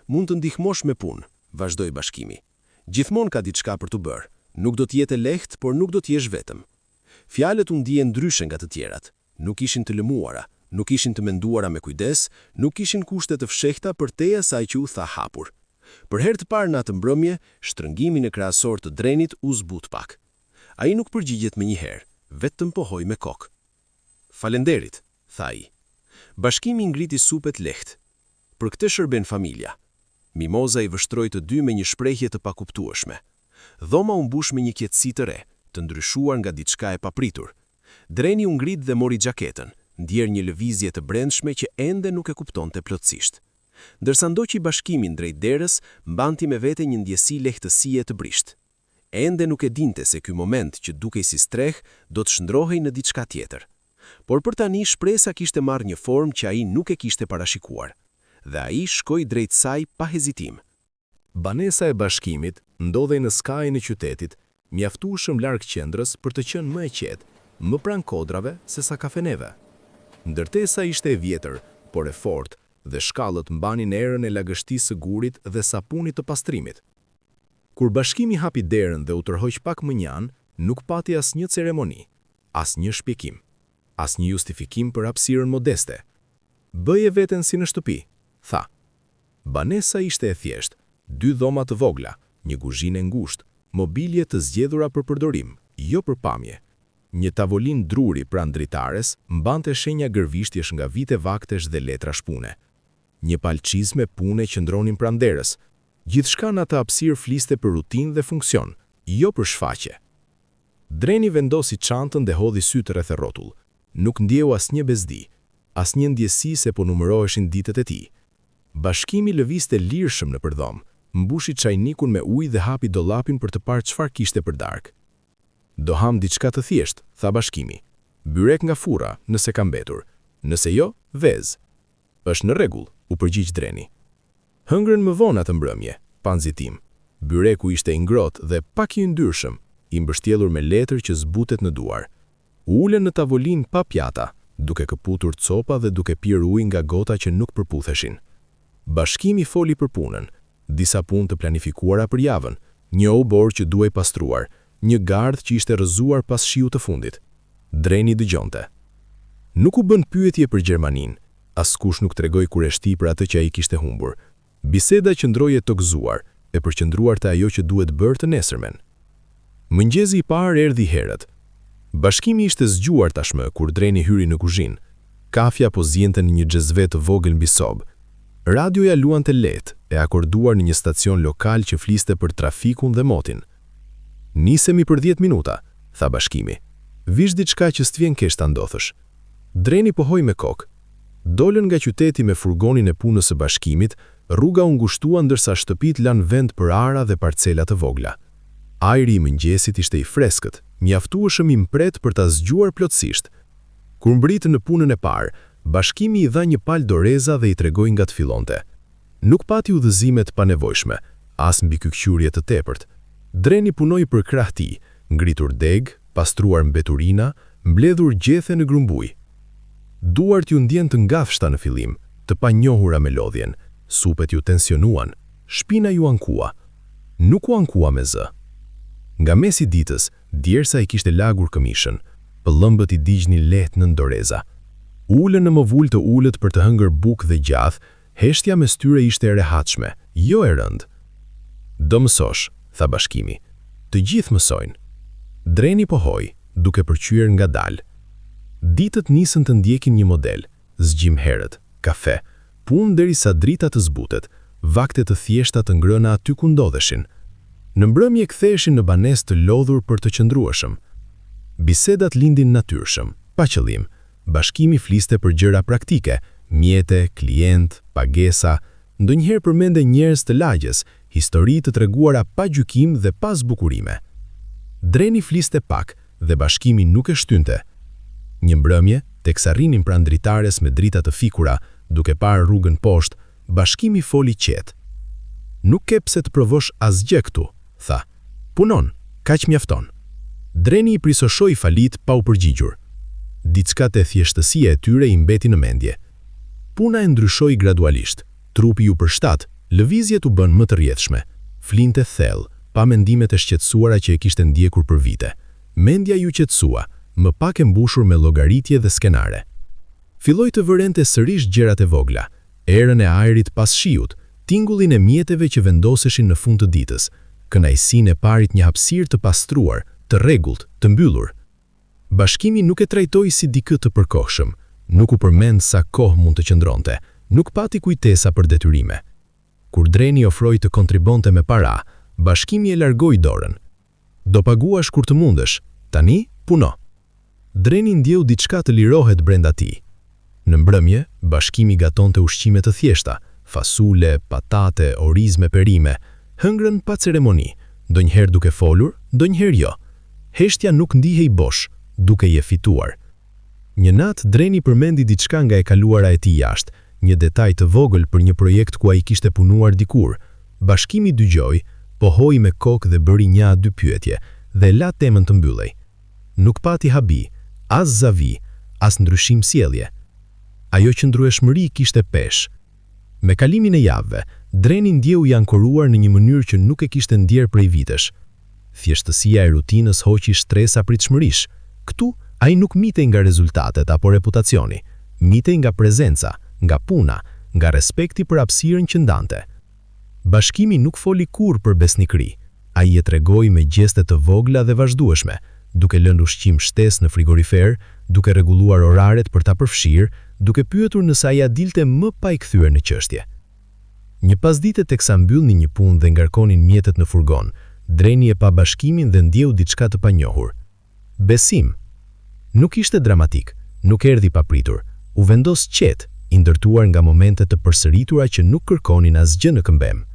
Mund të ndihmosh me punë, vazhdoi Bashkimi. Gjithmonë ka diçka për të bërë. Nuk do të jetë lehtë, por nuk do të jesh vetëm. Fjalët u ndihen ndryshe nga të tjerat. Nuk ishin të lëmuara, nuk ishin të menduara me kujdes, nuk ishin kushte të fshehta përtej asaj që u tha hapur. Për herë të parë në atë mbrëmje, shtrëngimi në krahasor të Drenit u zbut pak. Ai nuk përgjigjet më njëherë, vetëm pohoi me kokë. Falenderit, tha ai. Bashkimi ngriti supet lehtë. Për këtë shërben familja. Mimoza I vështroi të dy me një shprehje të pakuptueshme. Dhoma u mbush me një qetësi të re, të ndryshuar nga diçka e papritur. Dreni u ngrit dhe mori xhaketën, ndjer një lëvizje të brendshme që ende nuk e kuptonte plotësisht. Ndërsa ndoqi Bashkimin drejt derës, mbanti me vete një ndjesi lehtësie të brisht. Ende nuk e dinte se ky moment që dukej si streh do të shndrohej në diçka tjetër. Por për tani shpresa kishte marrë një formë që ai nuk e kishte parashikuar. Dhe ai shkoi drejt saj pa hezitim. Banesa e Bashkimit ndodhej në skajin e qytetit, mjaftueshëm larg qendrës për të qenë më e qetë, më pranë kodrave se sa kafeneve. Ndërtesa ishte e vjetër, por e fortë, dhe shkallët mbanin erën e lagështisë së gurit dhe sapunit të pastrimit. Kur Bashkimi hapi derën dhe u tërhoq pak më njanë, nuk pati asnjë ceremoni, asnjë shpjegim, asnjë justifikim për hapësirën modeste. Bëje veten si në shtëpi, tha. Banesa ishte e thjeshtë. 2 dhoma të vogla, një kuzhinë e ngushtë, mobilje të zgjedhura për përdorim, jo për pamje. Një tavolinë druri pranë dritares mbante shenja gërvishtjesh nga vite vaktesh dhe letra shpune. Një palçizme pune qëndronin pranë derës. Gjithçka në atë hapësirë fliste për rutinë dhe funksion, jo për shfaqje. Dreni vendosi çantën dhe hodhi sytë rreth rrotull. Nuk ndjeu asnjë bezdi, asnjë ndjesi se po numëroheshin ditët e tij. Bashkimi lëvizte lirshëm nëpër dhomë. Mbushi çajnikun me ujë dhe hapi dollapin për të parë çfarë kishte për darkë. Do ham diçka të thjeshtë, tha Bashkimi. Byrek nga furra, nëse ka mbetur. Nëse jo, vez. Është në rregull, u përgjigj Dreni. Hëngrën më vonë atë mbrëmje, pa nxitim. Byreku ishte I ngrohtë dhe pak I yndyrshëm, I mbështjellur me letër që zbutet në duar. U ulën në tavolinë pa pjata, duke këputur copa dhe duke pirë ujë nga gota që nuk përputheshin. Bashkimi foli për punën. Disa punë të planifikuara për javën, një obor që duhej pastruar, një gardh që ishte rrëzuar pas shiut të fundit. Dreni dëgjonte. Nuk u bën pyetje për Gjermaninë, askush nuk tregoi kureshti për atë që ai kishte humbur. Biseda qëndroi e tokëzuar, e përqendruar te ajo që duhet bërë të nesërmen. Mëngjesi I parë erdhi herët. Bashkimi ishte zgjuar tashmë kur Dreni hyri në kuzhinë. Kafja po zjente në një xhezve të vogël mbi sobë. Radioja luante lehtë, e akorduar në një stacion lokal që fliste për trafikun dhe motin. Nisemi për 10 minuta, tha Bashkimi. Vish diçka që s'tvjen kesh ta ndodhësh. Dreni pohoi me kokë. Dolën nga qyteti me furgonin e punës së Bashkimit, rruga u ngushtua ndërsa shtëpit lanë vend për ara dhe parcela të vogla. Ajri I mëngjesit ishte I freskët, mjaftueshëm I mpret për ta zgjuar plotësisht. Kur mbritën në punën e parë, Bashkimi I dha një palë doreza dhe I tregoi nga të fillonte. Nuk pati udhëzime të panevojshme, as mbi kyqyrje të tepërt. Dreni punoi për krah tij, ngritur deg, pastruar mbeturina, mbledhur gjethe në grumbuj. Duart ju ndjen të ngafshta në fillim, të panjohura me lodhjen, supet ju tensionuan, shpina ju ankua. Nuk u ankua me zë. Nga mesi ditës, djersa I kishte lagur këmishën, pëllëmbët I digjnin lehtë në ndoreza. Ulën në movull të ulët për të hëngër bukë dhe gjath, heshtja me styre ishte e rehatshme, jo e rëndë. Do mësosh, tha Bashkimi. Të gjithë mësojnë. Dreni pohoi, duke përqyer ngadalë. Ditët nisën të ndjekin një model, zgjim herët, kafe, punë derisa drita të zbutet, vakte të thjeshta të ngrëna aty ku ndodheshin. Në mbrëmje ktheheshin në banesë të lodhur për të qëndrueshëm. Bisedat lindin natyrshëm, pa qëllim. Bashkimi fliste për gjëra praktike, mjete, klient, pagesa, ndonjëherë përmende njerëz të lagjes, histori të treguara pa gjykim dhe pa zbukurime. Dreni fliste pak dhe Bashkimi nuk e shtynte. Një mbrëmje, teksa rrinin pranë dritares me drita të fikura, duke parë rrugën poshtë, Bashkimi foli qetë. Nuk ke pse të provosh asgjë këtu, tha. Punon, kaq mjafton. Dreni I prisoshoi falit pa u përgjigjur. Diçka te thjeshtësia e tyre I mbeti në mendje. Puna e ndryshoi gradualisht. Trupi u përshtat, lëvizjet u bën më të rrjedhshme. Flinte thellë, pa mendimet e shqetësuara që e kishte ndjekur për vite. Mendja ju qetësua, më pak e mbushur me llogaritje dhe skenare. Filloi të vërente sërish gjërat e vogla, erën e ajrit pas shiut, tingullin e mjeteve që vendoseshin në fund të ditës, kënaqësinë e parit një hapësirë të pastruar, të rregullt, të mbyllur. Bashkimi nuk e trajtoi si dikë të përkohshëm, nuk u përmend sa kohë mund të qëndronte, nuk pati kujtesa për detyrime. Kur Dreni ofroi të kontribonte me para, Bashkimi e largoi dorën. Do paguash kur të mundesh, tani puno. Dreni ndjeu diçka të lirohet brenda tij. Në mbrëmje, Bashkimi gatonte ushqime të thjeshta, fasule, patate, oriz me perime, hëngrën pa ceremoni, ndonjëherë duke folur, ndonjëherë jo. Heshtja nuk ndihej bosh, duke je fituar. Një natë Dreni përmendi diçka nga e kaluara e tij jashtë, një detaj të vogël për një projekt ku ai kishte punuar dikur. Bashkimi dëgjoi, pohoi me kokë dhe bëri një dy pyetje, dhe la temën të mbyllej. Nuk pati habi, as zavi, as ndryshim sjellje. Ajo qëndrueshmëri kishte peshë. Me kalimin e javëve, Dreni ndjeu I ankoruar në një mënyrë që nuk e kishte ndjer prej vitesh. Thjeshtësia e rutinës hoqi stresa pritshmërish. Ktu, ai nuk mitej nga rezultatet apo reputacioni, mitej nga prezenca, nga puna, nga respekti për hapësirën që ndante. Bashkimi nuk foli kurrë për besnikëri. Ai e tregoi me gjeste të vogla dhe vazhdueshme, duke lënë ushqim shtesë në frigorifer, duke rregulluar oraret për ta përfshirë, duke pyetur nëse ai dilte më pa I kthyer në çështje. Një pasdite teksa mbyllni një punë dhe ngarkonin mjetet në furgon, Dreni e pa Bashkimin dhe ndjeu diçka të panjohur. Besim. Nuk ishte dramatik, nuk erdhi papritur, u vendos qetë, I ndërtuar nga momente të përsëritura që nuk kërkonin asgjë në këmbem.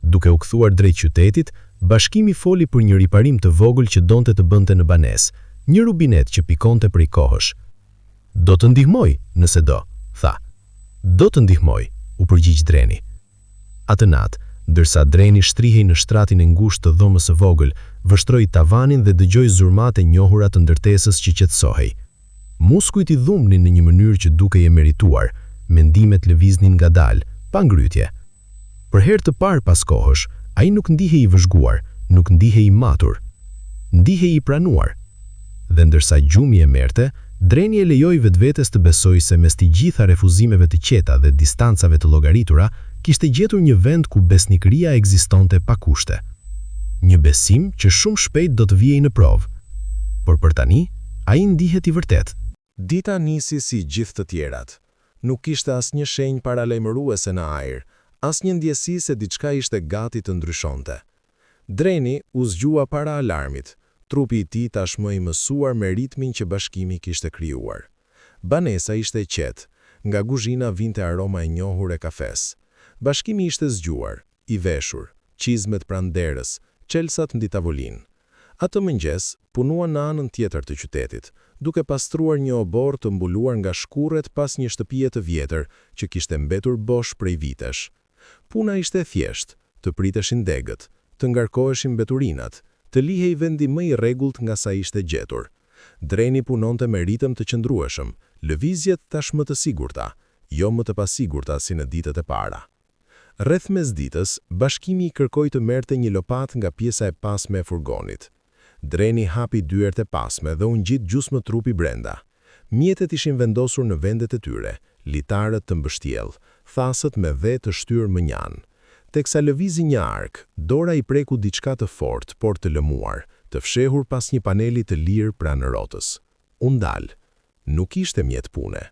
Duke u kthuar drejt qytetit, Bashkimi foli për një riparim të vogël që donte të bënte në banesë, një rubinet që pikonte prej kohësh. Do të ndihmoj, nëse do, tha. Do të ndihmoj, u përgjigj Dreni. Atë natë, ndërsa Dreni shtrihej në shtratin e ngushtë të dhomës së vogël, vështroi tavanin dhe dëgjoi zurmat e njohura të ndërtesës që qetësohej. Muskujt I dhumnin në një mënyrë që dukej e merituar, mendimet lëviznin ngadalë, pa ngrytje. Për herë të parë pas kohësh, ai nuk ndihej I vëzhguar, nuk ndihej I matur, ndihej I pranuar. Dhe ndërsa gjumi e merrte, Dreni e lejoi vetvetes të besojë se mes të gjitha refuzimeve të qeta dhe distancave të llogaritura, kishte gjetur një vend ku besnikëria ekzistonte pa kushte. Një besim që shumë shpejt do të vijej në provë. Por për tani, ai ndihet I vërtet. Dita nisi si gjithë të tjerat. Nuk kishte asnjë shenjë paralajmëruese në ajër, asnjë ndjesi se diçka ishte gati të ndryshonte. Dreni u zgjua para alarmit. Trupi I tij tashmë I mësuar me ritmin që Bashkimi kishte krijuar. Banesa ishte e qetë, nga kuzhina vinte aroma e njohur e kafes. Bashkimi ishte zgjuar, I veshur, çizmet pranë derës, çelsat mbi tavolinë. Atë mëngjes, punua në anën tjetër të qytetit, duke pastruar një obor të mbuluar nga shkurret pas një shtëpie të vjetër që kishte mbetur bosh prej vitesh. Puna ishte thjesht, të priteshin degët, të ngarkoheshin mbeturinat, të lihej vendi më I rregullt nga sa ishte gjetur. Dreni punonte me ritëm të qëndrueshëm, lëvizjet tashmë të sigurta, jo më të pasigurta si në ditët e para. Rreth mesditës, bashkimi I kërkoi të merrte një lopatë nga pjesa e pasme e furgonit. Dreni hapi dyert e pasme dhe u ngjit gjysmë trupi brenda. Mjetet ishin vendosur në vendet e tyre, litarët të mbështjell, thasët me dhe të shtyr më njanë. Teksa lëvizi një ark, dora I preku diçka të fortë, por të lëmuar, të fshehur pas një paneli të lirë pranë rrotës. U ndal. Nuk ishte mjet pune.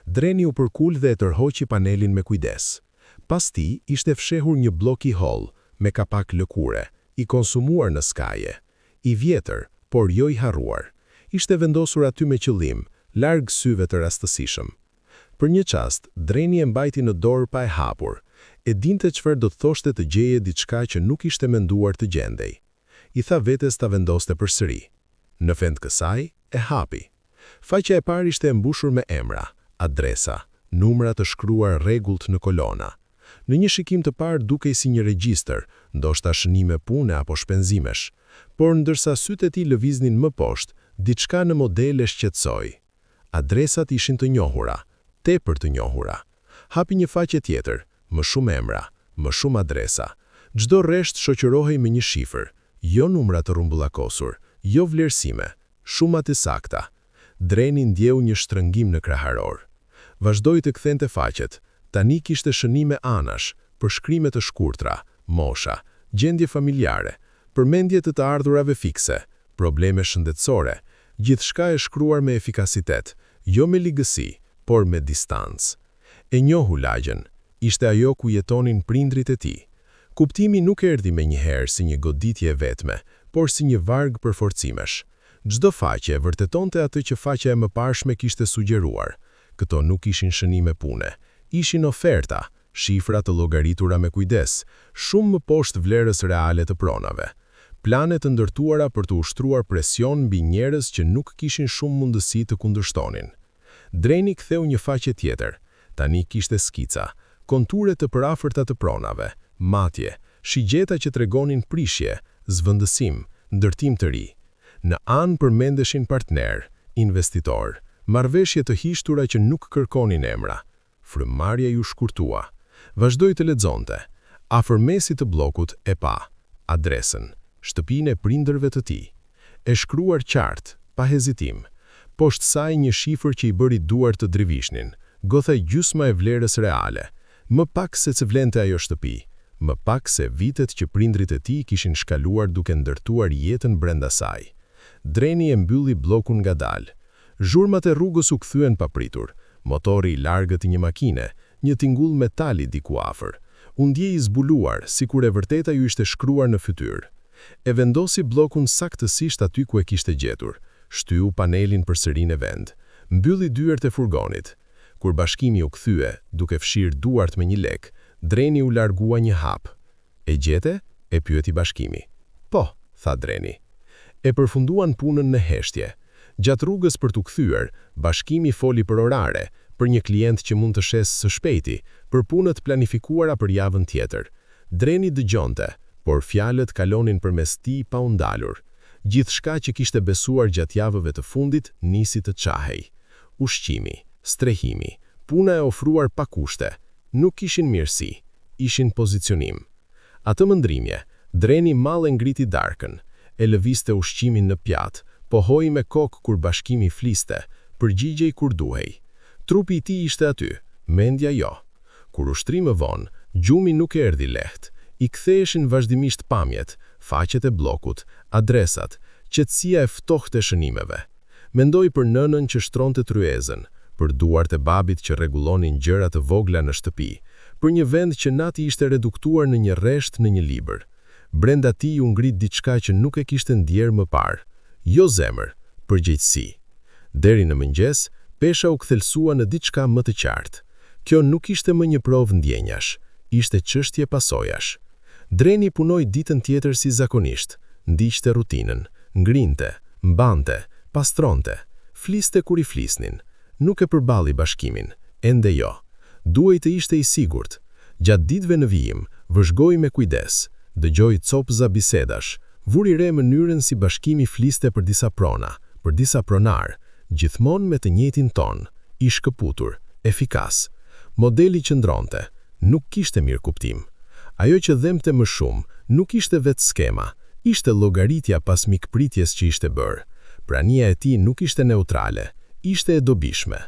Dreni u përkul dhe e tërhoqi panelin me kujdes. Pas tij ishte fshehur një blok I holl, me kapak lëkure, I konsumuar në skaje. I vjetër, por jo I harruar. Ishte vendosur aty me qëllim, larg syve të rastësishëm. Për një çast, dreni e mbajti në dorë pa e hapur. E dinte çfarë do të thoshte të gjeje diçka që nuk ishte menduar të gjendej. I tha vetes ta vendoste përsëri. Në fend kësaj, e hapi. Faqja e parë ishte e mbushur me emra, adresa, numra të shkruar rregullt në kolona. Në një shikim të parë dukej si një regjistër, ndoshta shënime pune apo shpenzimesh, por ndërsa sytë e tij lëviznin më poshtë, diçka në modele shqetësoi. Adresat ishin të njohura, tepër të njohura. Hapi një faqe tjetër, më shumë emra, më shumë adresa. Çdo rresht shoqërohej me një shifër, jo numra të rrumbullakosur, jo vlerësime, shumë të sakta. Dreni ndjeu një shtrëngim në kraharor. Vazhdoi të kthente faqet. Tani kishte shënime anash, përshkrime të shkurtra, mosha, gjendje familjare, përmendje të ardhurave fikse, probleme shëndetësore, gjithçka e shkruar me efikasitet, jo me ligësi, por me distancë. E njohu lagjen, ishte ajo ku jetonin prindrit e tij. Kuptimi nuk erdhi me njëherë si një goditje vetme, por si një varg përforcimesh. Çdo faqe vërtetonte atë që faqja e mëparshme kishte sugjeruar. Këto nuk ishin shënime pune, ishin oferta, shifra të llogaritura me kujdes, shumë më poshtë vlerës reale të pronave. Plane të ndërtuara për të ushtruar presion mbi njerëz që nuk kishin shumë mundësi të kundërshtonin. Dreni ktheu një faqe tjetër. Tani kishte skica, konture të përafërta të pronave, matje, shigjeta që tregonin prishje, zvendësim, ndërtim të ri. Në anë përmendeshin partner, investitor, marrëveshje të hishtura që nuk kërkonin emra. Frymëmarrja ju shkurtua. Vazhdoi të lexonte. Afër mesit të bllokut e pa adresën, shtëpinë e prindërve të tij. E shkruar qartë, pa hezitim. Poshtë saj një shifër që I bëri duart të drivishnin, gothaj gjysma e vlerës reale. Më pak se që vlente ajo shtëpi, më pak se vitet që prindrit e tij kishin shkaluar duke ndërtuar jetën brenda saj. Dreni e mbylli bllokun ngadalë. Zhurmat e rrugës u kthyen papritur. Motori I largët I një makine, një tingull metali diku afër. U ndjej I zbuluar, sikur e vërteta ju ishte shkruar në fytyrë. E vendosi bllokun saktësisht aty ku e kishte gjetur. Shtyu panelin përsëri në vend. Mbylli dyert e furgonit. Kur bashkimi u kthye, duke fshirë duart me një lek, dreni u largua një hap. E gjete? E pyeti bashkimi. Po, tha dreni. E përfunduan punën në heshtje. Gjatë rrugës për t'u kthyer, bashkimi foli për orare, për një klient që mund të shesë së shpejti, për punët planifikuara për javën tjetër. Dreni dëgjonte, por fjalët kalonin përmes tij pa u ndalur. Gjithçka që kishte besuar gjatë javëve të fundit nisi të çahej. Ushqimi, strehimi, puna e ofruar pa kushte, nuk ishin mirësi, ishin pozicionim. Atë mëndrimje, dreni mall e ngriti darkën, e lëviste ushqimin në pjatë, pohoi me kokë kur bashkimi fliste, përgjigjej kur duhej. Trupi I tij ishte aty, mendja jo. Kur ushtri më vonë, gjumi nuk erdhi lehtë. I ktheheshin vazhdimisht pamjet, faqet e bllokut, adresat, qetësia e ftohtë e shënimeve. Mendoi për nënën që shtronte tryezën, për duart e babit që rregullonin gjëra të vogla në shtëpi, për një vend që nati ishte reduktuar në një rresht në një libër. Brenda tij u ngrit diçka që nuk e kishte ndjerë më parë. Jo zemër, përgjegjësi. Deri në mëngjes, pesha u kthelsua në diçka më të qartë. Kjo nuk ishte më një provë ndjenjash, ishte çështje pasojash. Dreni punoi ditën tjetër si zakonisht, ndiqte rutinën, ngrinte, mbante, pastronte, fliste kur I flisnin. Nuk e përballi bashkimin, ende jo. Duhej të ishte I sigurt. Gjatë ditëve në vijim, vëzhgoi me kujdes, dëgjoi copëza bisedash, vuri re mënyrën si bashkimi fliste për disa prona, për disa pronar, gjithmonë me të njëjtin ton, I shkëputur, efikas. Modeli që ndronte, nuk kishte mirë kuptim. Ajo që dhemte më shumë, nuk ishte vetë skema, ishte llogaritja pas mikpritjes që ishte bërë. Prania e tij nuk ishte neutrale, ishte e dobishme.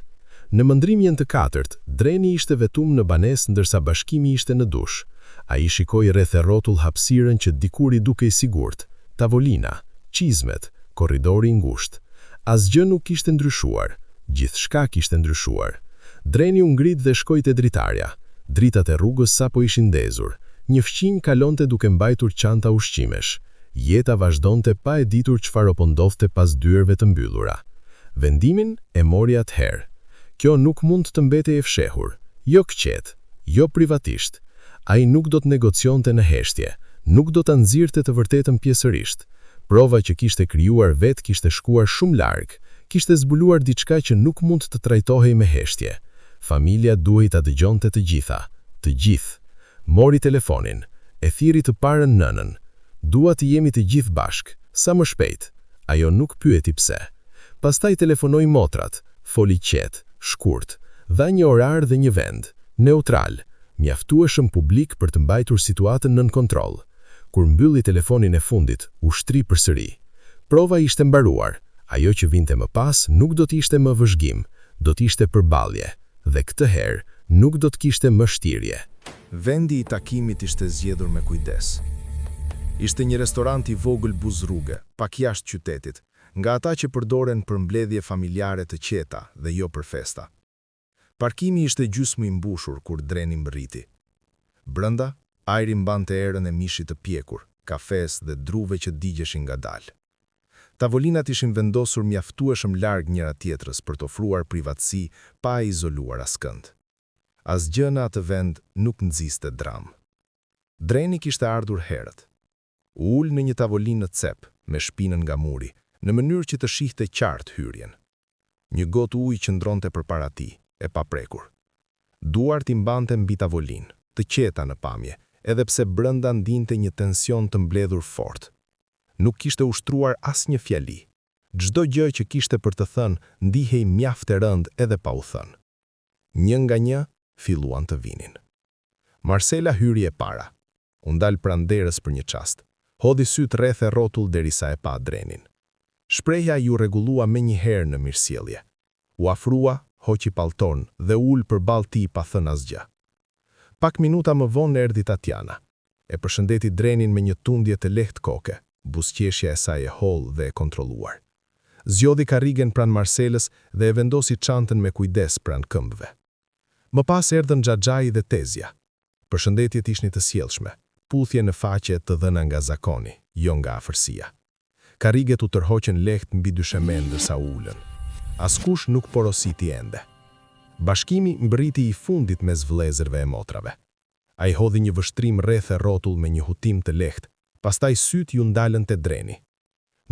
Në mëndrimjen të katërt, dreni ishte vetum në banesë ndërsa bashkimi ishte në dush. Ai shikoi rreth e rrotull hapësirën që dikur i dukej sigurt, tavolina, çizmet, korridori i ngushtë. Asgjë nuk kishte ndryshuar, gjithçka kishte ndryshuar. Dreni u ngrit dhe shkoi te dritarja. Dritat e rrugës sapo ishin ndezur. Një fqinj kalonte duke mbajtur çanta ushqimesh. Jeta vazhdonte pa e ditur çfarë po ndodhte pas dyerve të mbyllura. Vendimin e mori atëherë. Kjo nuk mund të mbetej e fshehur, jo këqet, jo privatisht. Ai nuk do të negocionte në heshtje, nuk do ta nxirrte të vërtetën pjesërisht. Prova që kishte krijuar vetë kishte shkuar shumë larg, kishte zbuluar diçka që nuk mund të trajtohej me heshtje. Familja duhej ta dëgjonte të gjitha, të gjithë. Mori telefonin, e thiri të parën nënën. Dua të jemi të gjithë bashk, sa më shpejt. Ajo nuk pyeti pse. Pastaj telefonoi motrat, foli qetë, shkurt, dha një orar dhe një vend, neutral, mjaftueshëm publik për të mbajtur situatën nën kontroll. Kur mbylli telefonin e fundit, u shtri përsëri. Prova ishte mbaruar, ajo që vinte më pas nuk do të ishte më vëzhgim, do të ishte përballje, dhe këtë herë nuk do të kishte më shtirje. Vendi i takimit ishte zgjedhur me kujdes. Ishte një restorant i vogël buzrruge, pak jashtë qytetit, nga ata që përdoren për mbledhje familjare të qeta dhe jo për festa. Parkimi ishte gjysmë i mbushur kur dreni mbërriti. Brenda, ajri mbante erën e mishit të pjekur, kafes dhe druve që digjeshin ngadalë. Tavolinat ishin vendosur mjaftueshëm larg njëra tjetrës për të ofruar privatësi pa e izoluar askënd. Asgjë në atë vend nuk nxiste dram. Dreni kishte ardhur herët. U ul në një tavolinë në cep, me shpinën nga muri, në mënyrë që të shihte qartë hyrjen. Një gotë ujë qëndronte përpara tij, e paprekur. Duart i mbante mbi tavolinë, të qeta në pamje, edhe pse brenda ndinte një tension të mbledhur fort. Nuk kishte ushtruar asnjë fjali. Çdo gjë që kishte për të thënë ndihej mjaft e rënd edhe pa u thënë. Një nga një filluan të vinin. Marcela hyri e para. U ndal pranë derës për një çast. Hodhi syt rreth e rrotull derisa e pa drenin. Shprehja ju rregullua menjëherë në mirësjellje. U afrua, hoqi pallton dhe ul përballë tij pa thënë asgjë. Pak minuta më vonë erdhi Tatiana. E përshëndeti drenin me një tundje të lehtë koke, buzëqeshja e saj e hollë dhe e kontrolluar. Zgjodhi karrigen pranë Marcelës dhe e vendosi çantën me kujdes pranë këmbëve. Më pas erdhën Xhaxhai dhe Tezja. Përshëndetjet ishin të sjellshme, puthje në faqe të dhëna nga zakoni, jo nga afërsia. Karriget u tërhoqën lehtë mbi dyshemen ndërsa u ulën. Askush nuk porositi ende. Bashkimi mbriti i fundit mes vëllezërve e motrave. Ai hodhi një vështrim rreth e rrotull me një hutim të lehtë, pastaj syt ju ndalën te dreni.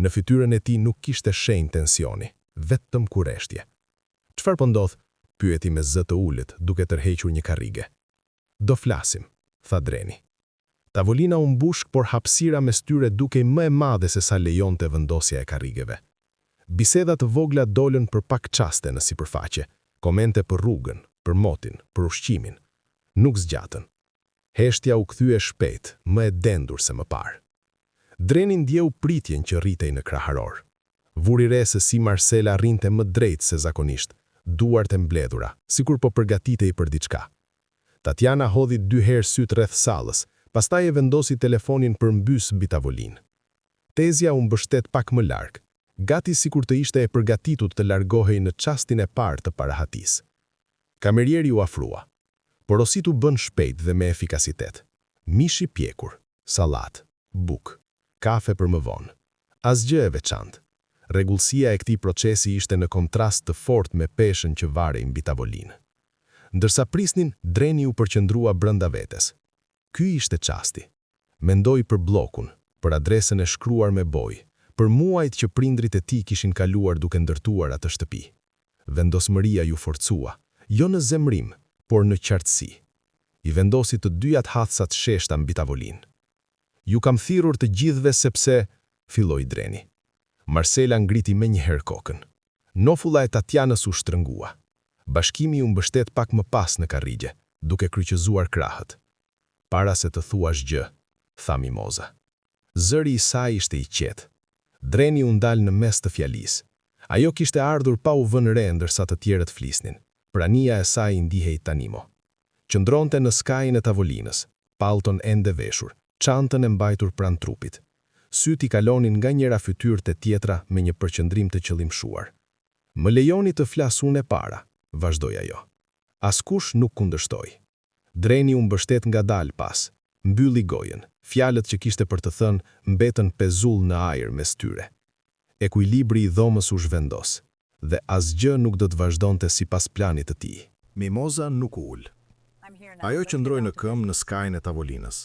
Në fytyrën e tij nuk kishte shenjë tensioni, vetëm kurreshtje. "Çfarë po ndodh?" pyeti me zë të ulët, duke tërhequr një karrige. "Do flasim," tha dreni. Tavolina u mbush, por hapësira mes tyre dukej më e madhe se sa lejonte vendosja e karrigeve. Biseda të vogla dolën për pak çaste në sipërfaqe, komente për rrugën, për motin, për ushqimin. Nuk zgjatën. Heshtja u kthye shpejt, më e dendur se më parë. Dreni ndjeu pritjen që rritej në kraharor. Vuri re se si Marcela rrinte më drejt se zakonisht, duart e mbledhura, sikur po përgatitej për diçka. Tatiana hodhi 2 herë syt rreth sallës, pastaj e vendosi telefonin përmbys mbi tavolinë. Tezja u mbështet pak më larg, gati sikur të ishte e përgatitur të largohej në çastin e parë të parahatis. Kamerieri u afrua. Porositu bën shpejt dhe me efikasitet. Mishi pjekur, sallat, buk, kafe për më vonë. Asgjë e veçantë. Rregullësia e këtij procesi ishte në kontrast të fortë me peshën që varej mbi tavolinë. Ndërsa prisnin, dreni u përqendrua brenda vetes. Ky ishte çasti. Mendoi për bllokun, për adresën e shkruar me bojë, për muajt që prindrit e tij kishin kaluar duke ndërtuar atë shtëpi. Vendosmëria ju forcua, jo në zemrim, por në qartësi. I vendosi të dyjat hathsat sheshta mbi tavolinë. "Ju kam thirrur të gjithëve sepse," filloi dreni. Marcela ngriti menjëherë kokën. Nofulla e Tatianës u shtrëngua. Bashkimi u mbështet pak më pas në karrigje, duke kryqëzuar krahët. Para se të thuash gjë, tha Mimoza. Zëri i saj ishte i qetë. Dreni u ndal në mes të fjalisë. Ajo kishte ardhur pa u vënë re ndërsa të tjerët flisnin. Prania e saj ndihej tanimo. Qëndronte në skajin e tavolinës, pallton ende veshur, çantën e mbajtur pranë trupit. Syt i kalonin nga njëra fytyrë te tjetra me një përqendrim të qëllimshuar. Më lejoni të flas unë e para, vazhdoi ajo. Askush nuk kundërshtoi. Dreni u mbështet ngadalë pas, mbylli gojën. Fjalët që kishte për të thënë mbetën pezull në ajër mes tyre. Ekuilibri i dhomës u zhvendos, dhe asgjë nuk do të vazhdonte sipas planit të tij. Mimoza nuk u ul. Ajo qëndroi në këmbë në skajin e tavolinës,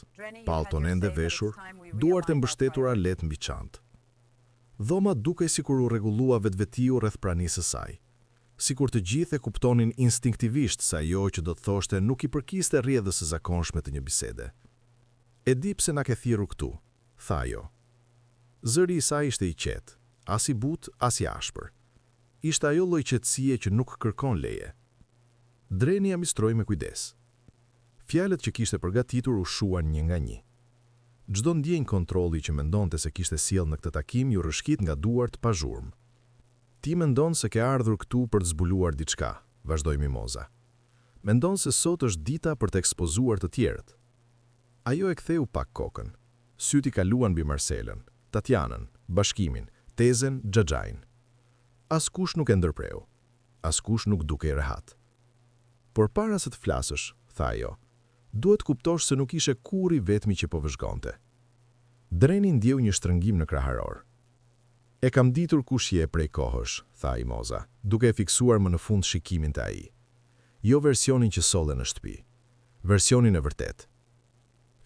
pallton ende veshur, duart e mbështetura lehtë mbi çantë. Dhoma dukej sikur u rregullua vetvetiu rreth pranisë së saj, sikur të gjithë e kuptonin instinktivisht se ajo që do të thoshte nuk i përkiste rrjedhës së zakonshme të një bisede. E di pse na ke thirrur këtu, tha ajo. Zëri i saj ishte i qetë, as i butë, as i ashpër. Ishte ajo lloj qetësie që nuk kërkon leje. Dreni ja mistroi me kujdes. Fjalët që kishte përgatitur u shuan një nga një. Çdo ndjenjë kontrolli që mendonte se kishte sjell në këtë takim ju rrëshqit nga duart pa zhurmë. Ti mendon se ke ardhur këtu për të zbuluar diçka, vazhdoi Mimoza. Mendon se sot është dita për të ekspozuar të tjerët. Ajo e ktheu pak kokën. Syti kaluan mbi Marselën, Tatianën, bashkimin, Tezen, Xhaxhain. Askush nuk e ndërpreu. Askush nuk dukej rehat. Por para se të flasësh, tha ajo, duhet kuptosh se nuk ishe kurri vetmi që po vëzhgonte. Dreni ndjeu një shtrëngim në kraharor. E kam ditur kush je prej kohësh, tha Mimoza, duke e fiksuar më në fund shikimin të ai. Jo versionin që solle në shtëpi. Versionin e vërtet.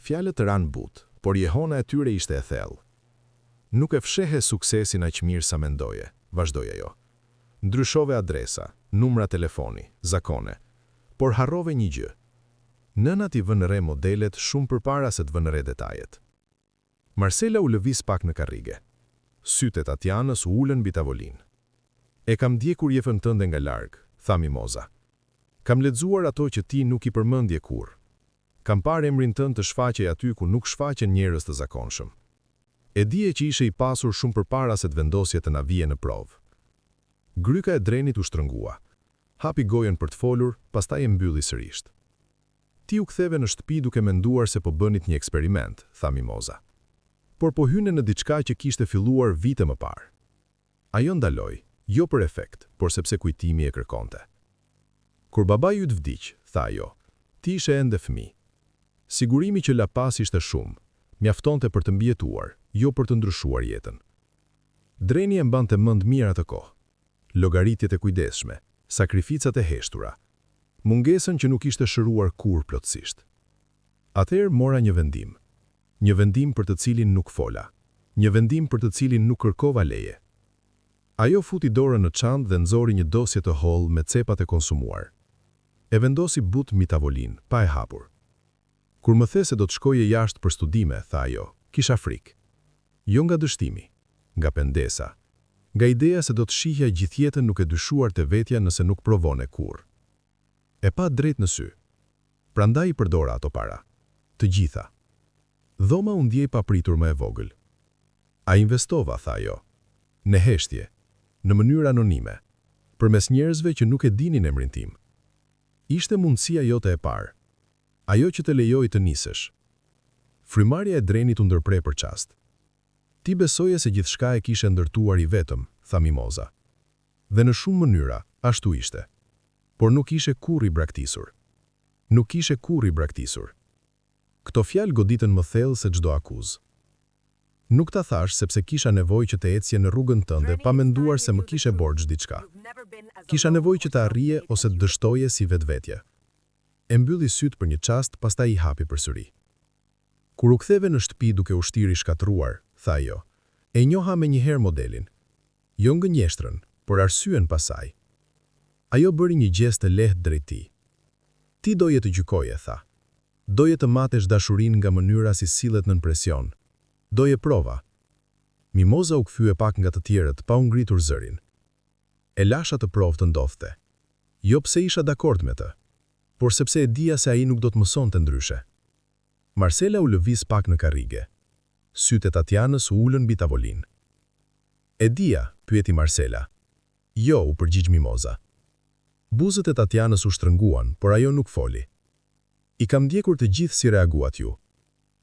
Fjalët ranë but, por jehona e tyre ishte e thellë. Nuk e fshehe suksesin aq mirë sa mendoje, vazhdoi ajo. Ndryshove adresa, numra telefoni, zakone, por harrove një gjë. Nëna ti vënë re modelet shumë përpara se të vënë re detajet. Marcela u lëviz pak në karrige. Sytë e Tatianës u ulën mbi tavolinë. E kam ndjekur jefën tënde nga larg, tha Mimoza. Kam lexuar ato që ti nuk i përmendje kurrë. Kam parë emrin tënd të shfaqej aty ku nuk shfaqen njerëz të zakonshëm. E dije që ishe i pasur shumë përpara se të vendosje të na vije në provë. Gryka e Drenit u shtrëngua. Hapi gojën për të folur, pastaj e mbylli sërish. Ti u ktheve në shtëpi duke menduar se po bënit një eksperiment, tha Mimoza. Por po hyne në diçka që kishte filluar vite më parë. Ajo ndaloi, jo për efekt, por sepse kujtimi e kërkonte. Kur babai yt vdiq, tha ajo, ti ishe ende fëmijë. Sigurimi që la pas ishte shumë, mjaftonte për të mbijetuar, jo për të ndryshuar jetën. Dreni e mbante mend mirë atë kohë. Llogaritjet e kujdesshme, sakrificat e heshtura, mungesën që nuk ishte shëruar kurrë plotësisht. Atëherë mora një vendim për të cilin nuk fola, një vendim për të cilin nuk kërkova leje. Ajo futi dorën në çantë dhe nxori një dosje të hollë me cepat e konsumuar. E vendosi butë mbi tavolinë, pa e hapur. Kur më the se do të shkoje jashtë për studime, tha ajo, kisha frikë. Jo nga dështimi, nga pendesa, nga ideja se do të shihja gjithjetën nuk e dyshuar të vetja nëse nuk provone kurrë. E pa drejt në sy. Prandaj I përdora ato para. Të gjitha. Dhoma u ndjej papritur më e vogël. A investova, tha ajo, në heshtje, në mënyrë anonime, përmes njerëzve që nuk e dinin emrin tim. Ishte mundësia jote e parë. Ajo që të lejoj të nisësh. Frymarrja e Drenit u ndërpre për çast. Ti besoje se gjithçka e kishe ndërtuar I vetëm, tha Mimoza. Dhe në shumë mënyra, ashtu ishte. Por nuk ishe kurrë I braktisur. Nuk ishe kurrë I braktisur. Këto fjalë goditën më thellë se çdo akuzë. Nuk ta thash sepse kisha nevojë që të ecje në rrugën tënde pa menduar se më kishe borxh diçka. Kisha nevojë që të arrije ose të dështoje si vetvetje. E mbylli syt për një çast, pastaj I hapi përsëri. Kur u ktheve në shtëpi duke ushtir I shkatruar, tha ajo, e njoha me njëherë modelin. Jo ngënjeshtrën, por arsyen pasaj. Ajo bëri një gjest të lehtë drejt tij. Ti doje të gjykoje, tha. Doje të matesh dashurinë nga mënyra si sillet nën presion. Doje prova. Mimoza u kthye pak nga të tjerët pa u ngritur zërin. E lasha të provë të ndodhte. Jo pse isha dakord me të, por sepse e dija se ai nuk do të mësonte ndryshe. Marcela u lëviz pak në karrige. Sytë e Tatianës u ulën mbi tavolinë. E dija, pyeti Marcela. Jo, u përgjigj Mimoza. Buzët e Tatianës u shtrënguan, por ajo nuk foli. I kam ndjekur të gjithë si reaguat ju.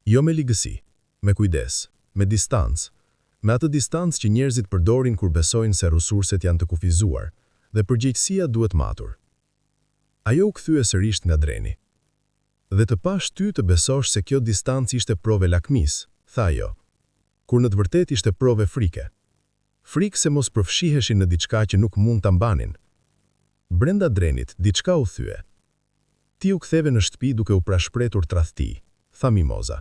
Jo me ligësi, me kujdes, me distancë, me atë distancë që njerëzit përdorin kur besojnë se resurset janë të kufizuar dhe përgjegjësia duhet matur. Ajo u kthye sërish nga dreni. Dhe të pash ty të besosh se kjo distancë ishte prove lakmis, tha ajo, kur në të vërtet ishte prove frike. Frikë se mos përfshiheshin në diçka që nuk mund ta mbanin. Brenda drenit, diçka u thye. Ti u ktheve në shtëpi duke u prashpretur tradhti, tha Mimoza.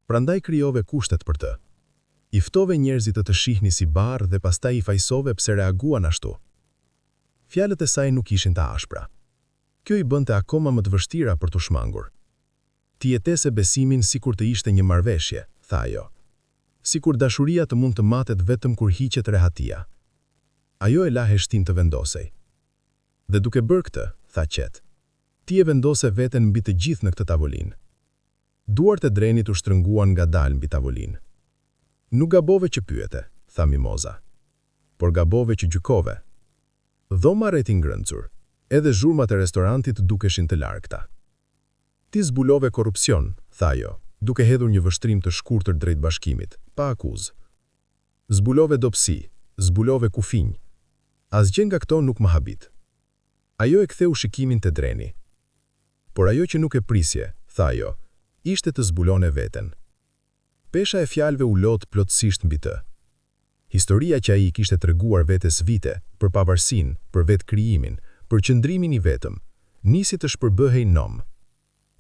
Prandaj krijove kushtet për të. I ftove njerëzit të shihni si barë dhe pastaj i fajsove pse reaguan ashtu. Fjalët e saj nuk ishin të ashpra. Kjo i bënte akoma më të vështira për t'u shmangur. Ti jetese besimin sikur të ishte një marrëveshje, tha ajo. Sikur dashuria të mund të matet vetëm kur hiqet rehatia. Ajo e la heshtin të vendosej. Dhe duke bërë këtë, tha qetë, ti e vendose veten mbi të gjithë në këtë tavolinë. Duart e drenit u shtrënguan ngadalë mbi tavolinë. Nuk gabove që pyete, tha Mimoza, por gabove që gjykove. Dhoma rreth i ngrëncur, edhe zhurmat e restorantit dukeshin të largta. Ti zbulove korrupsion, tha ajo, duke hedhur një vështrim të shkurtër drejt bashkimit, pa akuzë. Zbulove dobësi, zbulove kufinj. Asgjë nga këto nuk më habit. Ajo e ktheu shikimin te dreni. Por ajo që nuk e prisje, tha ajo, ishte të zbulone veten. Pesha e fjalëve u lot plotësisht mbi të. Historia që ai kishte treguar vetes vite, për pavarësinë, për vetë krijimin, për qëndrimin i vetëm, nisi të shpërbëhej nom.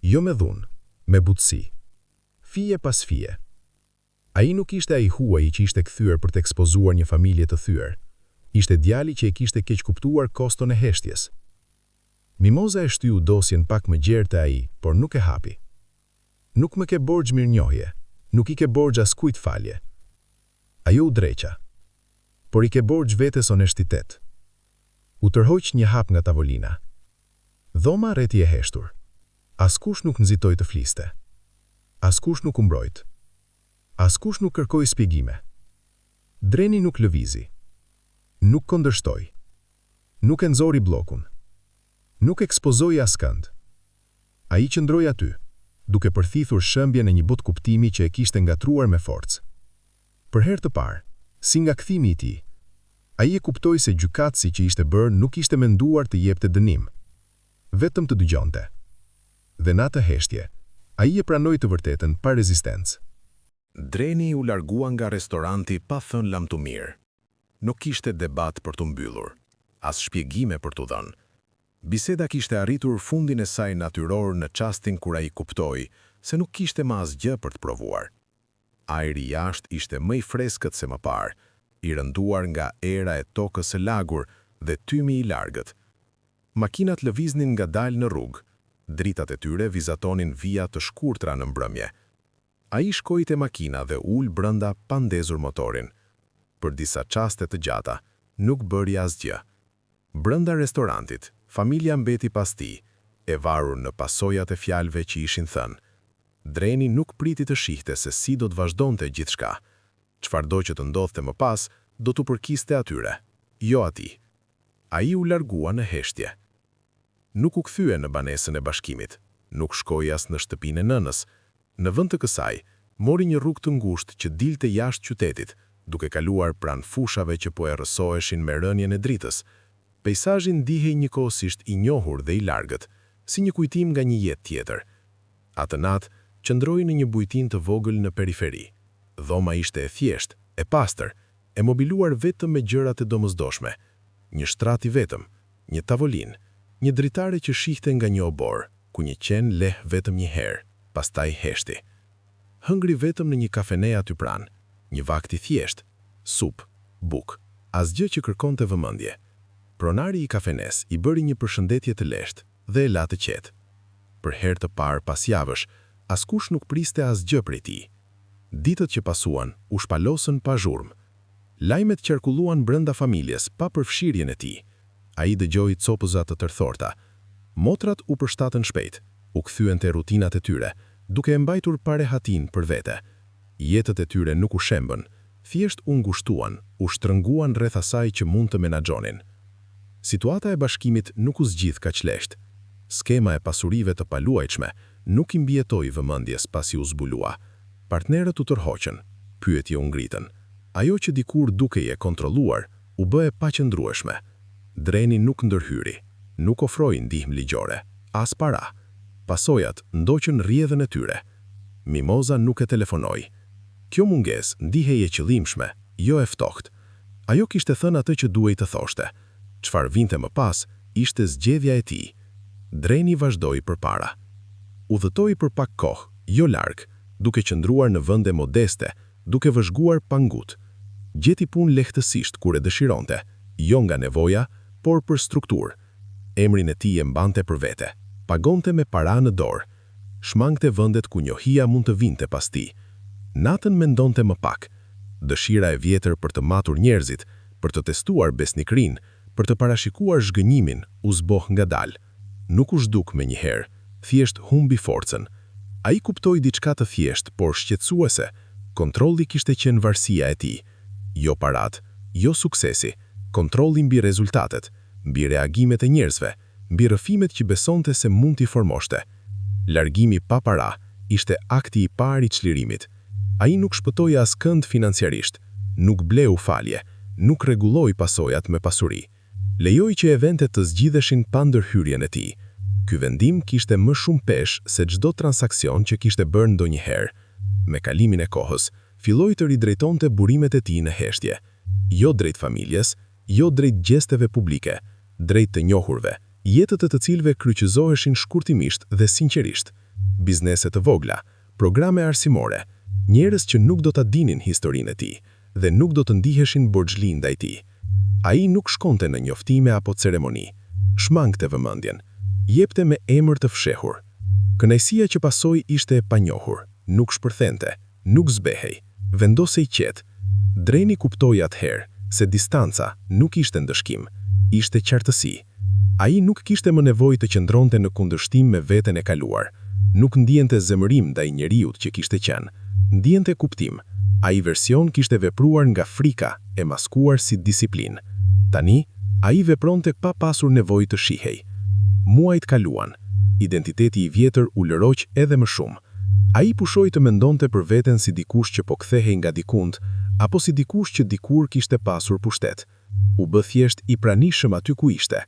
Jo me dhunë, me butësi. Fije pas fije. Ai nuk ishte ai huaj që ishte kthyer për të ekspozuar një familje të thyer. Ishte djali që e kishte keq kuptuar koston e heshtjes. Mimoza e shtyu dosjen pak më gjerë te ai, por nuk e hapi. Nuk më ke borxh mirënjohje, nuk i ke borxh askujt falje. Ajo u dreqa, por i ke borxh vetes oneshtitet. U tërhoq një hap nga tavolina. Dhoma rreti e heshtur. Askush nuk nxitoi të fliste. Askush nuk u mbrojt. Askush nuk kërkoi shpjegime. Dreni nuk lëvizi. Nuk kundërshtoi. Nuk e nxori bllokun. Nuk ekspozoi askënd. Ai qëndroi aty, duke përthithur shëmbjen e një botë kuptimi që e kishte ngatruar me forcë. Për herë të parë, si nga kthimi i tij, ai e kuptoi se gjykatësi që ishte bërë nuk ishte menduar të jepte dënim, vetëm të dëgjonte. Dhe në atë heshtje, ai e pranoi të vërtetën pa rezistencë. Dreni u largua nga restoranti pa thënë lam të mirë. Nuk kishte debat për të mbyllur, as shpjegime për të dhënë. Biseda kishte arritur fundin e saj natyror në çastin kur ai kuptoi se nuk kishte më asgjë për të provuar. Ajri jashtë ishte më i freskët se më parë, i rënduar nga era e tokës së lagur dhe tymi i largët. Makinat lëviznin ngadalë në rrugë, dritat e tyre vizatonin vija të shkurtra në mbrëmje. Ai shkoi te makina dhe ul brenda pa ndezur motorin. Për disa çaste të gjata, nuk bëri asgjë. Brenda restorantit, familja mbeti pas tij, e varur në pasojat e fjalëve që ishin thënë. Dreni nuk priti të shihte se si do të vazhdonte gjithçka. Çfarëdo që të ndodhte më pas, do t'u përkiste atyre, jo atij. Ai u largua në heshtje. Nuk u kthye në banesën e bashkimit, nuk shkoi as në shtëpinë e nënës. Në vend të kësaj, mori një rrugë të ngushtë që dilte jashtë qytetit, duke kaluar pranë fushave që po e rrësoheshin me rënien e dritës. Peizazhi ndihej njëkohësisht i njohur dhe i largët, si një kujtim nga një jetë tjetër. Atë natë, qëndroi në një bujtin të vogël në periferi. Dhoma ishte e thjeshtë, e pastër, e mobiluar vetëm me gjërat e domosdoshme. Një shtrat i vetëm, një tavolinë, një dritare që shihte nga një obor, ku një qen leh vetëm një herë, pastaj heshti. Hëngri vetëm në një kafene aty pranë, një vakt i thjeshtë, supë, bukë, asgjë që kërkonte vëmendje. Pronari i kafenes i bëri një përshëndetje të lehtë dhe e la të qetë. Për herë të parë pas javësh, askush nuk priste asgjë prej tij. Ditët që pasuan u shpalosën pa zhurmë. Lajmet qarkulluan brenda familjes pa përfshirjen e tij. Ai dëgjoi copëza të tërthorta. Motrat u përshtatën shpejt, u kthyen te rutinat e tyre, duke e mbajtur parehatin për vete. Jetët e tyre nuk u shembën, thjesht u ngushtuan, u shtrënguan rreth asaj që mund të menaxhonin. Situata e bashkimit nuk u zgjidh kaq lehtë. Skema e pasurive të paluajtshme nuk i mbijetoi vëmendjes pasi u zbulua. Partnerët u tërhoqën, pyetje u ngritën. Ajo që dikur dukej e kontrolluar, u bë e paqëndrueshme. Dreni nuk ndërhyri, nuk ofroi ndihmë ligjore, as para. Pasojat ndoqën rrjedhën e tyre. Mimoza nuk e telefonoi. Kjo mungesë ndihej e qëllimshme, jo e ftohtë. Ajo kishte thënë atë që duhej të thoshte. Çfarë vinte më pas, ishte zgjedhja e tij. Dreni vazhdoi përpara. Udhëtoi për pak kohë, jo larg, duke qëndruar në vende modeste, duke vëzhguar pa ngut. Gjeti punë lehtësisht kur e dëshironte, jo nga nevoja, por për strukturë. Emrin e tij e mbante për vete, pagonte me para në dorë, shmangte vendet ku njohia mund të vinte pas tij. Natën mendonte më pak. Dëshira e vjetër për të matur njerëzit, për të testuar besnikrin, për të parashikuar zhgënjimin, u zboh ngadalë. Nuk u zhduk me njëherë, thjesht humbi forcën. Ai kuptoi diçka të thjesht, por shqetësuese. Kontrolli kishte qenë varësia e tij. Jo parat, jo suksesi, kontrolli mbi rezultatet, mbi reagimet e njerëzve, mbi rrëfimet që besonte se mund t'i formoshte. Largimi pa para ishte akti i parë i çlirimit. Ai nuk shpëtoi askënd financiarisht, nuk bleu falje, nuk rregulloi pasojat me pasuri. Lejoi që eventet të zgjidheshin pa ndërhyrjen e tij. Ky vendim kishte më shumë peshë se çdo transaksion që kishte bërë ndonjëherë. Me kalimin e kohës, filloi të ridrejtonte burimet e tij në heshtje. Jo drejt familjes, jo drejt gjesteve publike, drejt të njohurve, jetët e të cilëve kryqëzoheshin shkurtimisht dhe sinqerisht. Biznese të vogla, programe arsimore, njerëz që nuk do ta dinin historinë e tij dhe nuk do të ndiheshin borxhli ndaj tij. Ai nuk shkonte në njoftime apo ceremoni, shmangte vëmendjen, jepte me emër të fshehur. Kënaqësia që pasoi ishte e panjohur, nuk shpërthente, nuk zbehej, vendosej qetë. Dreni kuptoi atëherë se distanca nuk ishte ndëshkim, ishte qartësi. Ai nuk kishte më nevojë të qëndronte në kundërshtim me veten e kaluar, nuk ndjente zemërim ndaj njeriut që kishte qenë, ndjente kuptim. Ai version kishte vepruar nga frika e maskuar si disiplinë. Tani, ai vepronte pa pasur nevojë të shihej. Muajt kaluan, identiteti i vjetër u lëroq edhe më shumë. Ai pushoi të mendonte për veten si dikush që po kthehej nga dikund, apo si dikush që dikur kishte pasur pushtet. U bë thjesht i pranishëm aty ku ishte.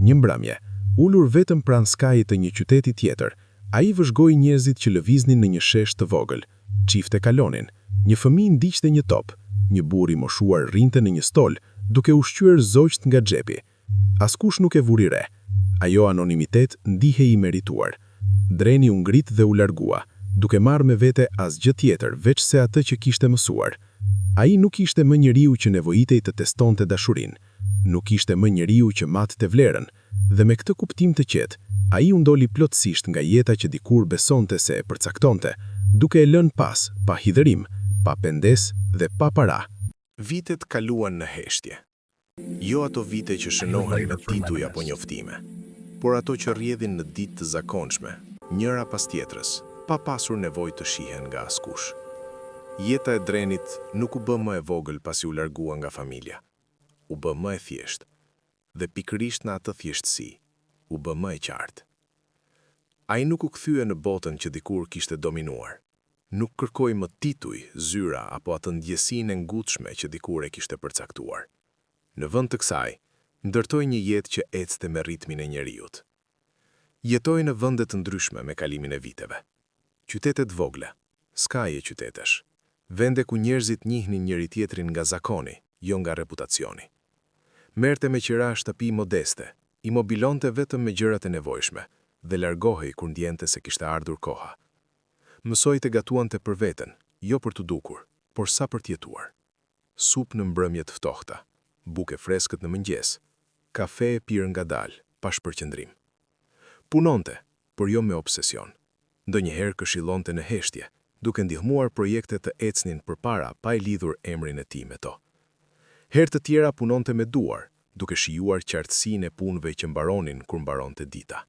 Një mbrëmje, ulur vetëm pranë skajit të një qyteti tjetër, ai vëzhgoi njerëzit që lëviznin në një shesh të vogël. Çifte kalonin, një fëmijë ndiqte një top, një burr i moshuar rrinte në një stol, duke ushqyer zogjt nga xhepi. Askush nuk e vuri re. Ajo anonimitet ndihej i merituar. Dreni u ngrit dhe u largua, duke marrë me vete asgjë tjetër veç se atë që kishte mësuar. Ai nuk ishte më njeriu që nevojitej të testonte dashurinë, nuk ishte më njeriu që matte vlerën, dhe me këtë kuptim të qetë, ai u ndoli plotësisht nga jeta që dikur besonte se e përcaktonte, duke e lënë pas, pa hidhërim, pa pendes dhe pa para. Vitet kaluan në heshtje. Jo ato vite që shënohen në tituj apo njoftime, por ato që rrjedhin në ditë të zakonshme, njëra pas tjetrës, pa pasur nevojë të shihen nga askush. Jeta e Drenit nuk u bë më e vogël pasi u largua nga familja. U bë më e thjeshtë, dhe pikërisht në atë thjeshtësi, u bë më e qartë. Ai nuk u kthye në botën që dikur kishte dominuar. Nuk kërkoi më tituj, zyra apo atë ndjesinë e ngutshme që dikur e kishte përcaktuar. Në vend të kësaj, ndërtoi një jetë që ecte me ritmin e njeriut. Jetoi në vende të ndryshme me kalimin e viteve. Qytetet vogla, skaje qytetesh, vende ku njerëzit njihnin njëri tjetrin nga zakoni, jo nga reputacioni. Merrte me qira shtëpi modeste, i mobilonte vetëm me gjërat e nevojshme dhe largohej kur ndjente se kishte ardhur koha. Mësoi të gatuante për veten, jo për të dukur, por sa për të jetuar. Supë në mbrëmje të ftohta, buke freskët në mëngjes, kafe e pirë ngadalë, pa shpërqendrim. Punonte, por jo me obsesion. Ndonjëherë këshillonte në heshtje, duke ndihmuar projekte të ecnin përpara pa i lidhur emrin e tij me to. Herë të tjera punonte me duar, duke shijuar qartësinë e punëve që mbaronin kur mbaronte dita.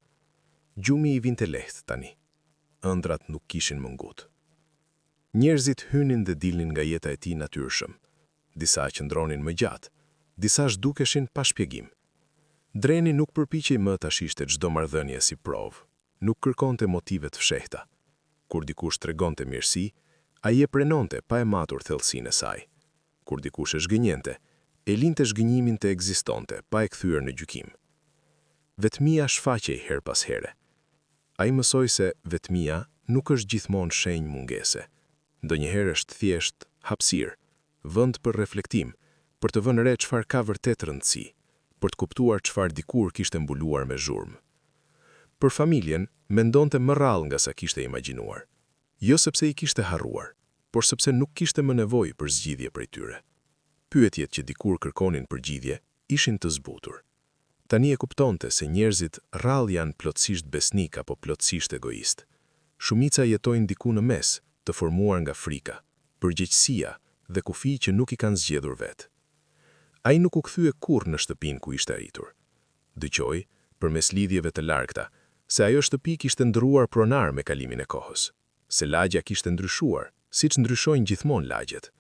Gjumi i vinte lehtë tani. Ëndrat nuk kishin më ngut. Njerëzit hynin dhe dilnin nga jeta e tij natyrshëm. Disa qëndronin më gjatë, disa zhdukeshin pa shpjegim. Dreni nuk përpiqej më ta shihte çdo marrëdhënie si provë, nuk kërkonte motive të fshehta. Kur dikush tregonte mirësi, ai e prenonte pa e matur thellësinë e saj. Kur dikush e zgënjente, e linte zgënjimin të ekzistonte pa e kthyer në gjykim. Vetmia shfaqej her pas here. Ai mësoi se vetmia nuk është gjithmonë shenjë mungese. Ndonjëherë është thjesht hapësirë, vend për reflektim, për të vënë re çfarë ka vërtet rëndësi, për të kuptuar çfarë dikur kishte mbuluar me zhurmë. Për familjen, mendonte më rrallë nga sa kishte imagjinuar. Jo sepse i kishte harruar, por sepse nuk kishte më nevojë për zgjidhje prej tyre. Pyetjet që dikur kërkonin përgjigje ishin të zbutur. Tani e kuptonte se njerëzit rrallë janë plotësisht besnik apo plotësisht egoist. Shumica jetojnë diku në mes, të formuar nga frika, përgjegjësia dhe kufi që nuk i kanë zgjedhur vetë. Ai nuk u kthye kurrë në shtëpinë ku ishte arritur. Dëgjoi, përmes lidhjeve të largta, se ajo shtëpi kishte ndrruar pronar me kalimin e kohës, se lagja kishte ndryshuar, siç ndryshojnë gjithmonë lagjet.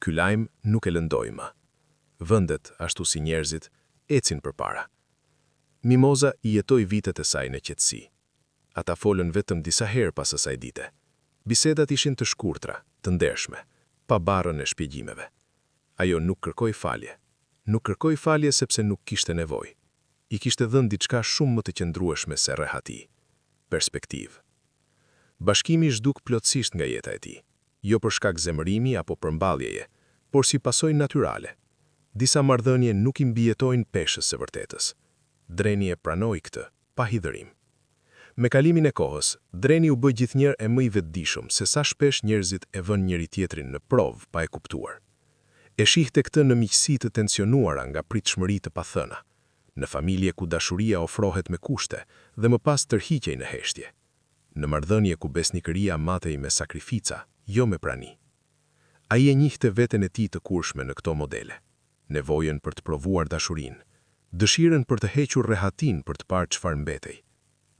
Ky lajm nuk e lëndoi më. Vendet, ashtu si njerëzit, ecin përpara. Mimoza i jetoi vitet e saj në qetësi. Ata folën vetëm disa herë pas asaj dite. Bisedat ishin të shkurtra, të ndershme, pa barrën e shpjegimeve. Ajo nuk kërkoi falje. Nuk kërkoi falje sepse nuk kishte nevojë. I kishte dhënë diçka shumë më të qëndrueshme se rehati. Perspektivë. Bashkimi zhduk plotësisht nga jeta e tij, jo për shkak zemërimi apo përmballjeje, por si pasojë natyrale. Disa marrëdhënie nuk i mbijetojnë peshës së vërtetës. Dreni e pranoi këtë, pa hidhërim. Me kalimin e kohës, Dreni u bë gjithnjëherë e më i vetëdijshëm se sa shpesh njerëzit e vënë njëri tjetrin në provë pa e kuptuar. E shihte këtë në miqësi të tensionuara nga pritshmëri të pathëna, në familje ku dashuria ofrohet me kushte dhe më pas tërhiqej në heshtje, në marrëdhënie ku besnikëria matej me sakrifica, jo me prani. Ai e njihte veten e tij të kurshme në këto modele, nevojën për të provuar dashurinë, dëshirën për të hequr rehatin për të parë çfarë mbetej,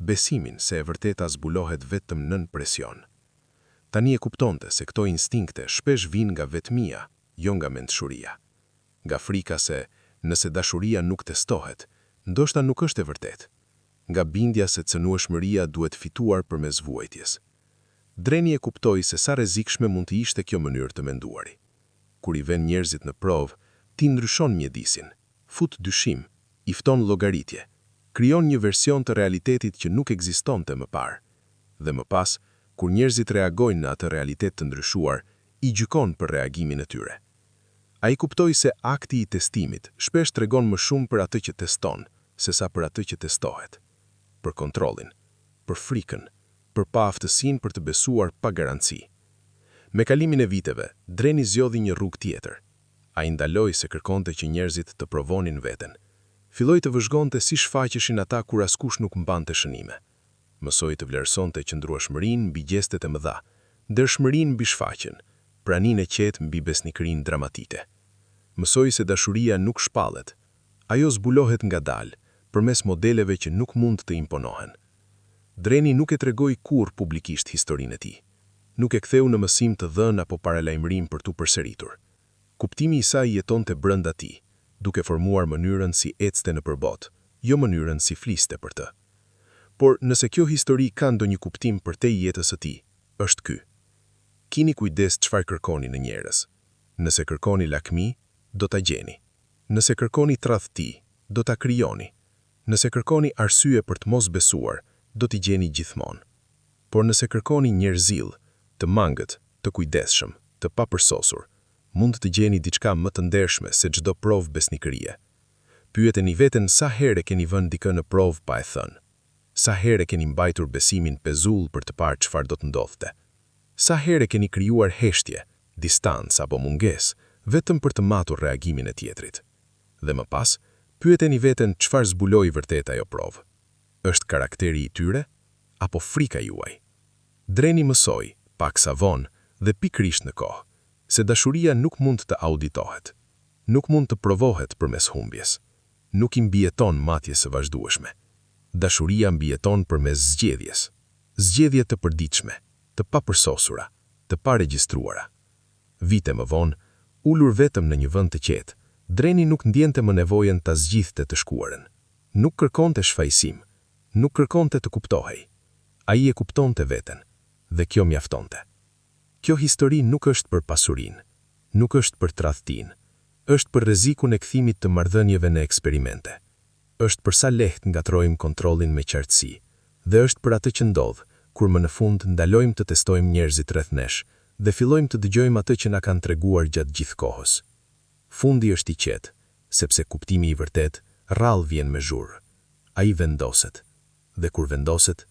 besimin se e vërteta zbulohet vetëm nën presion. Tani e kuptonte se këto instinkte shpesh vijnë nga vetmia, jo nga mendshuria. Nga frika se nëse dashuria nuk testohet, ndoshta nuk është e vërtet. Nga bindja se cënueshmëria duhet fituar përmes vuajtjes. Dreni e kuptoi se sa rrezikshme mund të ishte kjo mënyrë të menduari. Kur i vën njerëzit në provë, ti ndryshon mjedisin, fut dyshim, i fton llogaritje, krijon një version të realitetit që nuk ekzistonte më parë. Dhe më pas, kur njerëzit reagojnë në atë realitet të ndryshuar, i gjykon për reagimin e tyre. Ai kuptoi se akti i testimit shpesh tregon më shumë për atë që teston, sesa për atë që testohet. Për kontrollin, për frikën, për pa aftësinë për të besuar pa garanci. Me kalimin e viteve, Dreni zgjodhi një rrugë tjetër. Ai ndaloi se kërkonte që njerëzit të provonin veten. Filloi të vëzhgonte si shfaqeshin ata kur askush nuk mbante shënime. Mësoi të vlerësonte qëndrueshmërinë mbi gjestet e mëdha, ndershmërinë mbi shfaqjen, praninë e qetë mbi besnikërinë dramatike. Mësoi se dashuria nuk shpallet, ajo zbulohet ngadalë, përmes modeleve që nuk mund të imponohen. Dreni nuk e tregoi kurrë publikisht historinë e tij. Nuk e ktheu në mësim të dhënë apo paralajmërim për tu përsëritur. Kuptimi i saj jetonte brenda tij, duke formuar mënyrën si ecte në përbot, jo mënyrën si fliste për të. Por nëse kjo histori ka ndonjë kuptim për te jetës së tij, është ky. Kini kujdes çfarë kërkoni në njerëz. Nëse kërkoni lakmi, do ta gjeni. Nëse kërkoni tradhti, do ta krijoni. Nëse kërkoni arsye për të mos besuar, do t'i gjeni gjithmonë. Por nëse kërkoni njerëzill, të mangët, të kujdesshëm, të papërsosur, mund të gjeni diçka më të ndershme se çdo provë besnikërie. Pyeteni veten sa herë keni vënë dikë në provë pa e thënë. Sa herë keni mbajtur besimin pezull për të parë çfarë do të ndodhte. Sa herë keni krijuar heshtje, distancë apo mungesë vetëm për të matur reagimin e tjetrit. Dhe më pas, pyeteni veten çfarë zbuloi vërtet ajo provë. Është karakteri i tyre apo frika juaj? Dreni mësoi, paksa vonë dhe pikërisht në kohë, se dashuria nuk mund të auditohet, nuk mund të provohet përmes humbjes, nuk i mbijeton matjes së vazhdueshme. Dashuria mbijeton përmes zgjedhjes. Zgjedhje të përditshme, të papërsosura, të paregjistruara. Vite më vonë, ulur vetëm në një vend të qetë, Dreni nuk ndjente më nevojën ta zgjidhte të shkuarën. Nuk kërkonte shfaqsim, nuk kërkonte të kuptohej. Ai e kuptonte veten, dhe kjo mjaftonte. Kjo histori nuk është për pasurinë, nuk është për tradhtinë, është për rrezikun e kthimit të marrëdhënieve në eksperimente. Është për sa lehtë ngatrojmë kontrollin me qartësi, dhe është për atë që ndodh kur më në fund ndalojmë të testojmë njerëzit rreth nesh dhe fillojmë të dëgjojmë atë që na kanë treguar gjatë gjithë kohës. Fundi është i qetë, sepse kuptimi i vërtet rrallë vjen me zhurë. Ai vendoset, dhe kur vendoset,